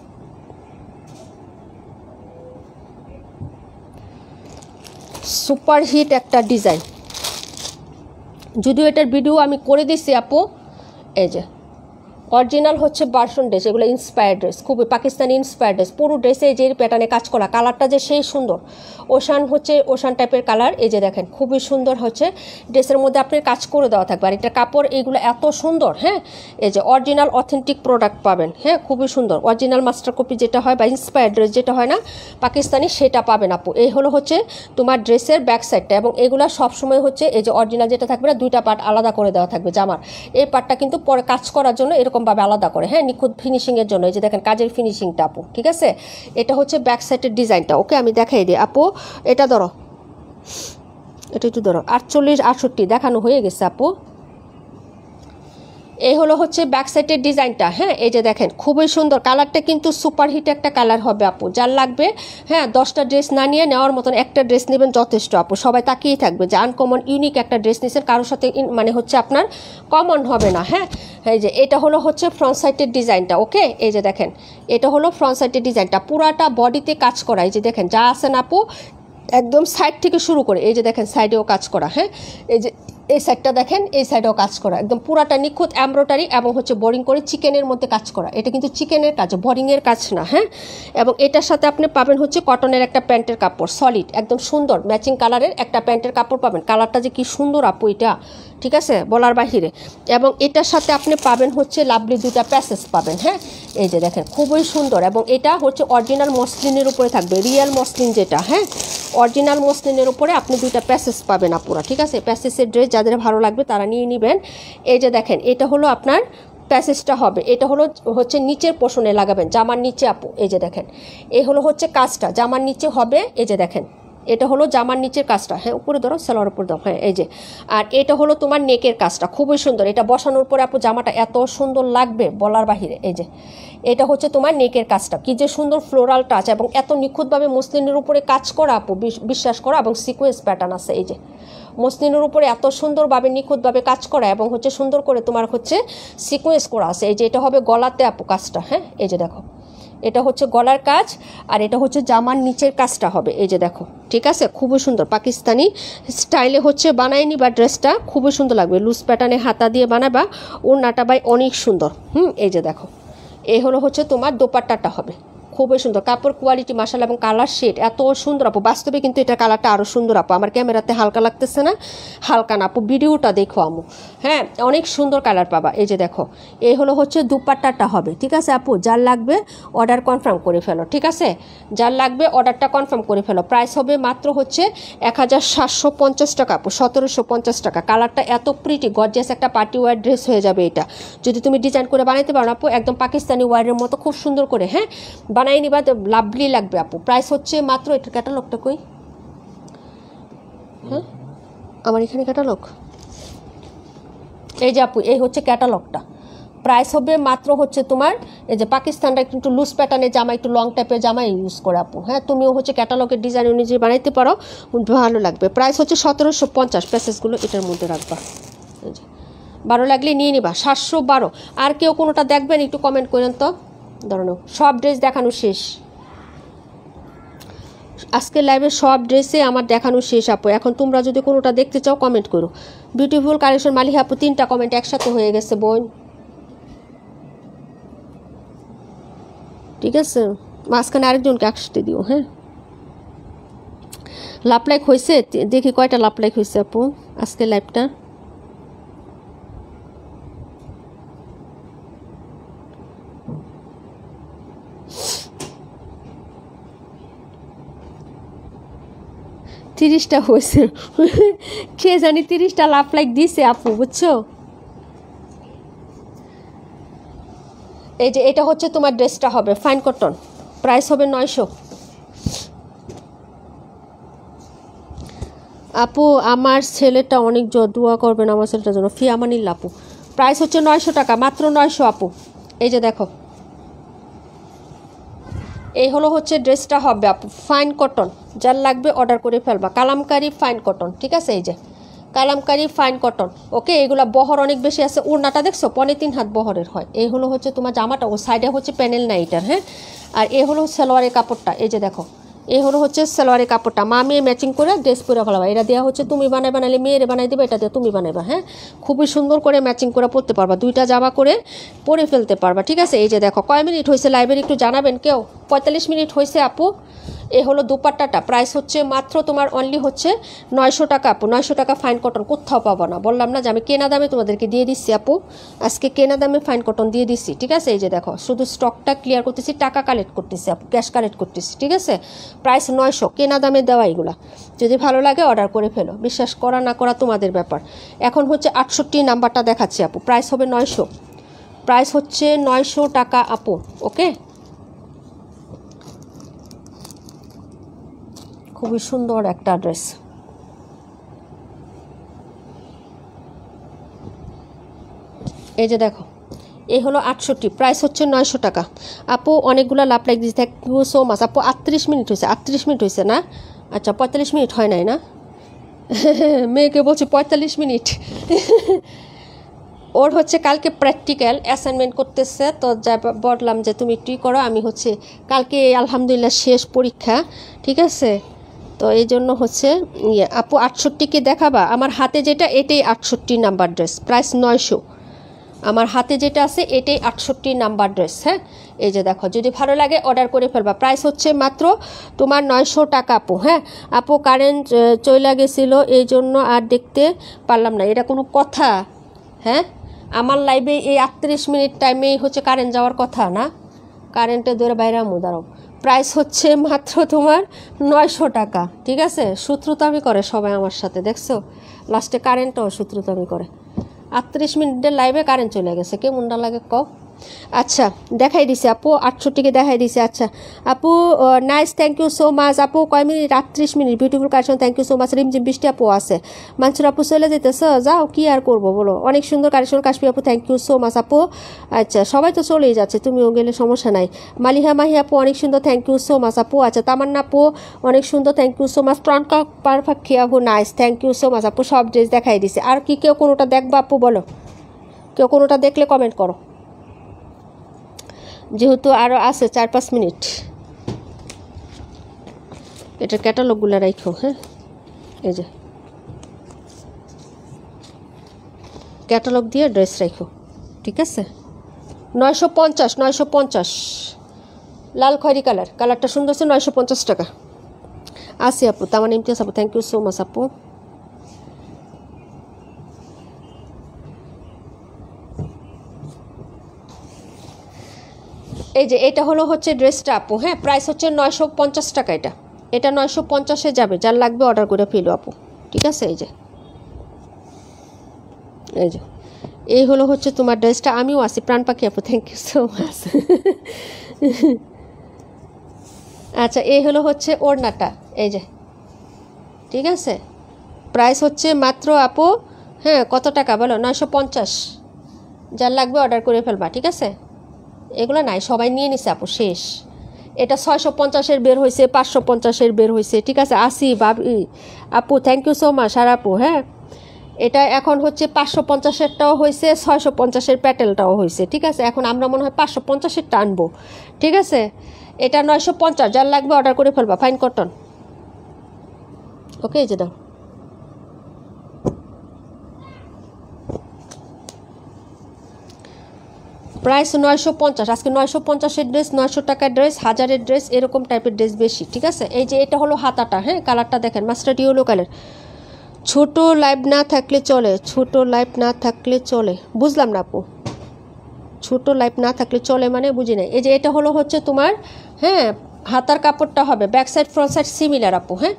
সুপার হিট একটা ডিজাইন, যদিও এটার ভিডিও আমি করে দিচ্ছি আপু। এই যে অরিজিনাল হচ্ছে ভার্সন ড্রেস, এগুলো ইন্সপায়ার্ড ড্রেস, খুবই পাকিস্তানি ইন্সপায়ার্ড ড্রেস। পুরো ড্রেসে যে প্যাটার্নে কাজ করা, কালারটা যে সেই সুন্দর, ওশান টাইপের কালার। এই যে দেখেন খুবই সুন্দর হচ্ছে ড্রেসের মধ্যে আপনার কাজ করে দেওয়া থাকবে। আর এটা কাপড় এইগুলো এত সুন্দর। হ্যাঁ, এই যে অরিজিনাল অথেন্টিক প্রোডাক্ট পাবেন। হ্যাঁ, খুবই সুন্দর অরিজিনাল মাস্টার কপি যেটা হয় বা ইন্সপায়ার্ড ড্রেস যেটা হয় না পাকিস্তানি, সেটা পাবেন আপু। এই হলো হচ্ছে তোমার ড্রেসের ব্যাক সাইডটা, এবং এগুলো সবসময় হচ্ছে এই যে অরিজিনাল যেটা থাকবে না, দুইটা পার্ট আলাদা করে দেওয়া থাকবে জামার। এই পার্টটা কিন্তু পরে কাজ করার জন্য এরকমভাবে আলাদা করে, হ্যাঁ, নিখুঁত ফিনিশিংয়ের জন্য। এই যে দেখেন কাজের ফিনিশিংটা আপু, ঠিক আছে। এটা হচ্ছে ব্যাক সাইডের ডিজাইনটা। ওকে, আমি দেখাই দিই আপু। এটা ধরো, এটা একটু ধরো, 48 68 দেখানো হয়ে গেছে আপু। এই হলো হচ্ছে ব্যাক সাইডের ডিজাইনটা। হ্যাঁ, এই যে দেখেন খুবই সুন্দর, কালারটা কিন্তু সুপার হিট একটা কালার হবে আপু। যার লাগবে হ্যাঁ 10টা ড্রেস না নিয়ে নেওয়ার মতন একটা ড্রেস নেবেন যথেষ্ট আপু। সবাই তাকিয়েই থাকবে যে আনকমন ইউনিক একটা ড্রেস নিয়েছেন, কারোর সাথে মানে হচ্ছে আপনার কমন হবে না। হ্যাঁ, এই যে এটা হলো হচ্ছে ফ্রন্ট সাইডের ডিজাইনটা। ওকে, এই যে দেখেন এটা হলো ফ্রন্ট সাইডের ডিজাইনটা, পুরাটা বডিতে কাজ করা। এই যে দেখেন যা আছেন আপু একদম সাইড থেকে শুরু করে, এই যে দেখেন সাইডেও কাজ করা। হ্যাঁ, এই যে এই সাইডটা দেখেন, এই সাইডেও কাজ করা, একদম পুরাটা নিখুঁত এমব্রয়ডারি এবং হচ্ছে বোরিং করে চিকেনের মধ্যে কাজ করা। এটা কিন্তু চিকেনের কাজ, বোরিংয়ের কাজ না। হ্যাঁ, এবং এটার সাথে আপনি পাবেন হচ্ছে কটনের একটা প্যান্টের কাপড়, সলিড একদম সুন্দর ম্যাচিং কালারের একটা প্যান্টের কাপড় পাবেন। কালারটা যে কি সুন্দর আপু এটা, ঠিক আছে, বলার বাহিরে। এবং এটার সাথে আপনি পাবেন হচ্ছে লাভলি দুইটা প্যাসেজ পাবেন। হ্যাঁ, এই যে দেখেন খুবই সুন্দর, এবং এটা হচ্ছে অরিজিনাল মসলিনের উপরে থাকবে, রিয়েল মসলিন যেটা, হ্যাঁ অরিজিনাল মসলিনের উপরে আপনি দুইটা প্যাসেজ পাবেন আপুরা, ঠিক আছে। প্যাসেজের ড্রেস যাদের ভালো লাগবে তারা নিয়ে নেবেন। এই যে দেখেন এটা হলো আপনার প্যাসেজটা হবে, এটা হচ্ছে নিচের পোষণে লাগাবেন, জামার নিচে আপু। এই যে দেখেন এই হচ্ছে কাজটা জামার নিচে হবে। এই যে দেখেন এটা হলো জামার নিচের কাজটা, হ্যাঁ উপরে ধরো সালোয়ার উপর দাও, হ্যাঁ এই যে। আর এটা হলো তোমার নেকের কাজটা, খুবই সুন্দর। এটা বসানোর পরে আপু জামাটা এত সুন্দর লাগবে বলার বাহিরে। এই যে এটা হচ্ছে তোমার নেকের কাজটা, কি যে সুন্দর ফ্লোরাল টাচ, এবং এত নিখুঁতভাবে মসলিনের উপরে কাজ করা আপু, বিশ্বাস করো। এবং সিকোয়েন্স প্যাটার্ন আছে, এই যে মসলিনের উপরে এত সুন্দরভাবে নিখুঁতভাবে কাজ করা, এবং হচ্ছে সুন্দর করে তোমার হচ্ছে সিকোয়েন্স করা আছে। এই যে এটা হবে গলাতে আপু কাজটা, হ্যাঁ এই যে দেখো এটা হচ্ছে গলার কাজ, আর এটা হচ্ছে জামার নিচের কাজটা হবে। এই যে দেখো, ঠিক আছে, খুবই সুন্দর পাকিস্তানি স্টাইলে হচ্ছে বানায় নিবা ড্রেসটা, খুবই সুন্দর লাগবে। লুজ প্যাটার্নে হাতা দিয়ে বানাবা, ওড়নাটা বাই অনেক সুন্দর। এই যে দেখো এই হচ্ছে তোমার দোপাট্টাটা হবে, খুবই সুন্দর কাপড় কোয়ালিটি মাশাআল্লাহ, এবং কালার শেড এত সুন্দর আপু। বাস্তবে কিন্তু এটা কালারটা আরও সুন্দর আপু, আমার ক্যামেরাতে হালকা লাগতেছে না, হালকা না আপু, ভিডিওটা দেখো আমু, হ্যাঁ অনেক সুন্দর কালার পাবা। এই যে দেখো এই হচ্ছে দুপাট্টাটা হবে, ঠিক আছে আপু। যার লাগবে অর্ডার কনফার্ম করে ফেলো, ঠিক আছে, যার লাগবে অর্ডারটা কনফার্ম করে ফেলো। প্রাইস হবে মাত্র হচ্ছে 1750 টাকা আপু, 1750 টাকা। কালারটা এত প্রিটি গর্জিয়াস একটা পার্টি ওয়্যার ড্রেস হয়ে যাবে এটা, যদি তুমি ডিজাইন করে বানাইতে পারো আপু, একদম পাকিস্তানি ওয়্যারের মতো খুব সুন্দর করে, হ্যাঁ বানাই নিবা, লাভলি লাগবে আপু। প্রাইস হচ্ছে মাত্র, এটার ক্যাটালগটা কই, হ্যাঁ আমার এখানে ক্যাটালগ, এই যে আপু এই হচ্ছে ক্যাটালগটা। প্রাইস হবে মাত্র হচ্ছে তোমার, এই যে পাকিস্তানটা একটু লুজ প্যাটার্নের জামা, একটু লং টাইপের জামা ইউজ করে আপু, হ্যাঁ তুমিও হচ্ছে ক্যাটালগের ডিজাইন অনুযায়ী বানাইতে পারো, ভালো লাগবে। প্রাইস হচ্ছে 1750, প্যাসেজগুলো এটার মধ্যে রাখবা, এই যে ভালো লাগলে নিয়ে নিবা। 712। আর কেউ কোনোটা দেখবেন একটু কমেন্ট করেন তো, ধরো সব ড্রেস দেখানো শেষ, আজকের লাইভে সব ড্রেসে আমার দেখানো শেষ আপু। এখন তোমরা যদি কোনোটা দেখতে চাও কমেন্ট করো। বিউটিফুল কালেকশন মালিহা আপু, 3টা কমেন্ট একসাথে হয়ে গেছে বোন, ঠিক আছে। মাঝখানে আরেকজনকে একসাথে দিও, হ্যাঁ। লাভ লাইক হয়েছে, দেখি কয়টা লাভ লাইক হয়েছে আপু আজকের লাইভটা। তিরিশটা হয়েছে, কে জানি 30টা লাভ লাইক দিছে আপু, বুঝছো। এই যে এটা হচ্ছে তোমার ড্রেসটা হবে ফাইন কটন, প্রাইস হবে 900 আপু। আমার ছেলেটা অনেক দোয়া করবেন আমার ছেলেটার জন্য, ফি আমানিল্লা আপু। প্রাইস হচ্ছে 900 টাকা, মাত্র 900 আপু। এই যে দেখো এই হচ্ছে ড্রেসটা হবে আপু, ফাইন কটন। যার লাগবে অর্ডার করে ফেলবা, কালামকারি ফাইন কটন, ঠিক আছে। এই যে কালামকারি ফাইন কটন, ওকে। এগুলা বহর অনেক বেশি আছে, ওড়নাটা দেখছো 3.5 হাত বহরের হয়। এই হচ্ছে তোমার জামাটা, ও সাইডে হচ্ছে প্যানেল না এটার, হ্যাঁ। আর এই সালোয়ারের কাপড়টা, এই যে দেখো এই হচ্ছে সালোয়ারের কাপড়টা, মা মেয়ে ম্যাচিং করে ড্রেস পরে ফেলাবা। এটা দেওয়া হচ্ছে তুমি বানাইলে মেয়েরে বানাই দেবে, এটা দিয়ে তুমি বানাইবা, হ্যাঁ খুবই সুন্দর করে ম্যাচিং করে পরতে পারবা, 2টা জামা করে পরে ফেলতে পারবা, ঠিক আছে। এই যে দেখো কয় মিনিট হয়েছে লাইভের একটু জানাবেন কেউ। 45 মিনিট হয়েছে আপু। এ হলো দুপাট্টাটা, প্রাইস হচ্ছে মাত্র তোমার অনলি হচ্ছে 900 টাকা আপু। 900 টাকা ফাইন কটন কোথাও পাবো না, বললাম না যে আমি কেনা দামে তোমাদেরকে দিয়ে দিচ্ছি আপু, আজকে কেনা দামে ফাইন কটন দিয়ে দিচ্ছি, ঠিক আছে। এই যে দেখো শুধু স্টকটা ক্লিয়ার করতেছি, টাকা কালেক্ট করতেছি আপু, ক্যাশ কালেক্ট করতেছি, ঠিক আছে। প্রাইস 900, কেনা দামে দেওয়া এগুলা। যদি ভালো লাগে অর্ডার করে ফেলো, বিশ্বাস করা না করা তোমাদের ব্যাপার। এখন হচ্ছে 68 নাম্বারটা দেখাচ্ছি আপু, প্রাইস হবে 900, প্রাইস হচ্ছে 900 টাকা আপু, ওকে। খুবই সুন্দর একটা ড্রেস। এই যে দেখো এই হলো 68, প্রাইস হচ্ছে 900 টাকা আপু। অনেকগুলো লাভ লাইক দিচ্ছে, থ্যাংক ইউ সো মাচ আপু। 38 মিনিট হয়েছে, 38 মিনিট হয়েছে না, আচ্ছা 45 মিনিট হয় নাই না, মেয়েকে বলছি 45 মিনিট। ওর হচ্ছে কালকে প্র্যাকটিক্যাল অ্যাসাইনমেন্ট করতেছে, তো যা বললাম যে তুমি একটু করো, আমি হচ্ছে কালকে আলহামদুলিল্লাহ শেষ পরীক্ষা, ঠিক আছে। তো এই জন্য হচ্ছে আপু 68কে দেখাবা। আমার হাতে যেটা এটাই 68 নাম্বার ড্রেস, প্রাইস 900। আমার হাতে যেটা আছে এটাই 68 নাম্বার ড্রেস, হ্যাঁ। এই যে দেখো যদি ভালো লাগে অর্ডার করে ফেলবা, প্রাইস হচ্ছে মাত্র তোমার 900 টাকা আপু, হ্যাঁ। আপু কারেন্ট চলে গেছিলো এই জন্য আর দেখতে পারলাম না, এটা কোনো কথা, হ্যাঁ। আমার লাইভে এই 38 মিনিট টাইমেই হচ্ছে কারেন্ট যাওয়ার কথা না, কারেন্টে ধরে বাইরে দাঁড়াও। প্রাইস হচ্ছে মাত্র তোমার 900 টাকা, ঠিক আছে? সূত্রতামি করে সবাই আমার সাথে, দেখছো লাস্টে কারেন্টও সূত্রতামি করে। 38 মিনিটের লাইভে কারেন্ট চলে গেছে, কেমনটা লাগে কও? আচ্ছা দেখাই দিছে আপু, 68কে দেখাই দিছে। আচ্ছা আপু nice, thank you so much আপু। কয় minute? 38 minute, beautiful collection, thank you so much. Rimjhim Brishti আপু আছে, মানসুর আপু চলে যেতেছ, যাও কি আর করবো বলো, অনেক সুন্দর কালেকশন কাশ্মীর আপু, থ্যাংক ইউ সো মাচ আপু। আচ্ছা সবাই তো চলেই যাচ্ছে, তুমিও গেলে সমস্যা নাই। মালিহা মাহি আপু অনেক সুন্দর, থ্যাংক ইউ সো মাচ আপু। আচ্ছা তামান্না আপু অনেক সুন্দর, থ্যাংক ইউ সো মাচ। প্রাণকা পারফেক্ট আপু nice, thank you so much আপু। সব ড্রেস দেখাই দিছে। আর কি কেউ কোনোটা দেখবা আপু বলো, কেউ কোনোটা দেখলে কমেন্ট করো, যেহেতু আরও আছে 4-5 মিনিট। এটার ক্যাটালগুলো রাখো, হ্যাঁ এই যে ক্যাটালগ দিয়ে ড্রেস রাখো, ঠিক আছে? 950 লাল খয়েরি কালারটা সুন্দর আছে, 950 টাকা। আসি আপু, তামান ইমতিয়াজ আপু, থ্যাংক ইউ সো মাচ আপু। এই যে এটা হলো হচ্ছে ড্রেসটা আপু, হ্যাঁ প্রাইস হচ্ছে 950 টাকা। এটা 950-এ যাবে, যার লাগবে অর্ডার করে ফেলো আপু, ঠিক আছে? এই যে এই হলো হচ্ছে তোমার ড্রেসটা। আমিও আছি প্রাণ পাখি আপু, থ্যাংক ইউ সো মাচ। আচ্ছা এই হলো হচ্ছে ওড়নাটা, এই যে ঠিক আছে? প্রাইস হচ্ছে মাত্র আপু, হ্যাঁ কত টাকা বলো? 950, যার লাগবে অর্ডার করে ফেলবা, ঠিক আছে? এগুলো নাই, সবাই নিয়ে নিছে আপু, শেষ। এটা 650-এর বের হয়েছে, 550-এর বের হয়েছে, ঠিক আছে? আসি বাবি আপু, থ্যাংক ইউ সো মাচ আর আপু। হ্যাঁ এটা এখন হচ্ছে 550-এরটাও হয়েছে, 650-এর প্যাটেলটাও হয়েছে, ঠিক আছে? এখন আমরা মনে হয় 550-এরটা আনবো, ঠিক আছে? এটা 950, যার লাগবে অর্ডার করে ফেলবা, ফাইন কটন। ওকে এই যে দাও। প্রাইস 950, আজকে 950-এর ড্রেস, 900 টাকার ড্রেস, 1000-এর ড্রেস, এরকম টাইপের ড্রেস বেশি, ঠিক আছে? এই যে এটা হলো হাতাটা, হ্যাঁ কালারটা দেখেন, মাস্টার্ড ইয়েলো কালার। ছোট লাইভ না থাকলে চলে, ছোট লাইভ না থাকলে চলে, বুঝলাম না আপু, ছোট লাইভ না থাকলে চলে মানে বুঝি নাই। এই যে এটা হলো হচ্ছে তোমার, হ্যাঁ হাতার কাপড়টা হবে back side front side similar আপু, হ্যাঁ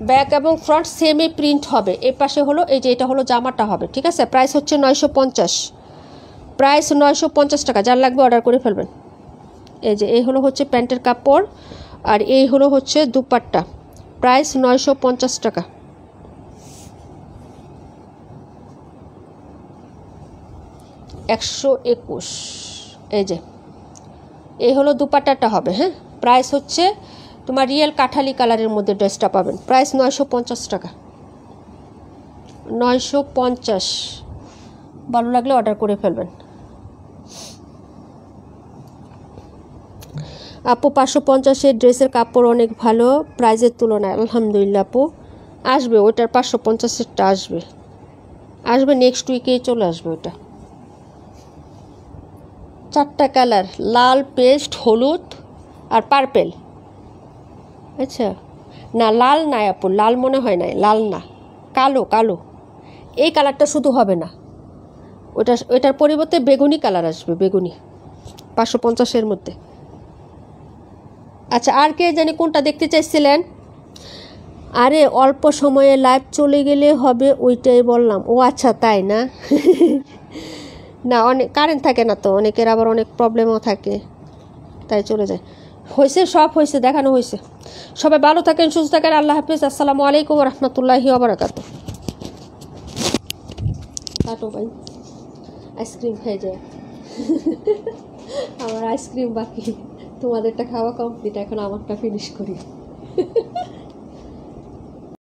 ব্যাক এবং ফ্রন্ট সেমই প্রিন্ট হবে। এই পাশে হলো এই যে এটা হলো জামাটা হবে, ঠিক আছে? প্রাইস হচ্ছে 950, প্রাইস 950 টাকা, যার লাগবে অর্ডার করে ফেলবেন। এই যে এই হলো হচ্ছে প্যান্টের কাপড়, আর এই হলো হচ্ছে দুপাট্টা, প্রাইস 950 টাকা। $121। এই যে এই হলো দুপাট্টাটা হবে, হ্যাঁ প্রাইস হচ্ছে তোমার রিয়েল কাঠালি কালারের মধ্যে ড্রেসটা পাবেন, প্রাইস 950 টাকা। 950, ভালো লাগলে অর্ডার করে ফেলবেন আপু। 550-এর ড্রেসের কাপড় অনেক ভালো প্রাইজের তুলনায়, আলহামদুলিল্লাহ আপু। আসবে ওইটার 550-এরটা আসবে নেক্সট উইকেই চলে আসবে ওটা। 4টা কালার, লাল, পেস্ট, হলুদ আর পার্পেল। আচ্ছা না লাল নাই আপু, লাল মনে হয় নাই, লাল না, কালো। এই কালারটা শুধু হবে না, ওইটার পরিবর্তে বেগুনি কালার আসবে, বেগুনি 550-এর মধ্যে। আচ্ছা আর কে জানি কোনটা দেখতে চাইছিলেন? আরে অল্প সময়ে লাইভ চলে গেলে হবে, ওইটাই বললাম। ও আচ্ছা তাই না? না অনেক কারেন্ট থাকে না তো, অনেকের আবার অনেক প্রবলেমও থাকে, তাই চলে যায়। হয়েছে, সব হয়েছে, দেখানো হয়েছে। সবাই ভালো থাকেন, সুস্থ থাকেন, আল্লাহ হাফিজ, আসসালামু আলাইকুম রহমতুল্লাহি ওয়া বারাকাতুহু। কাটো ভাই, আইসক্রিম খেয়ে যায়। আমার আইসক্রিম বাকি, তোমাদেরটা খাওয়া কমপ্লিট, এখন আমারটা ফিনিশ করি।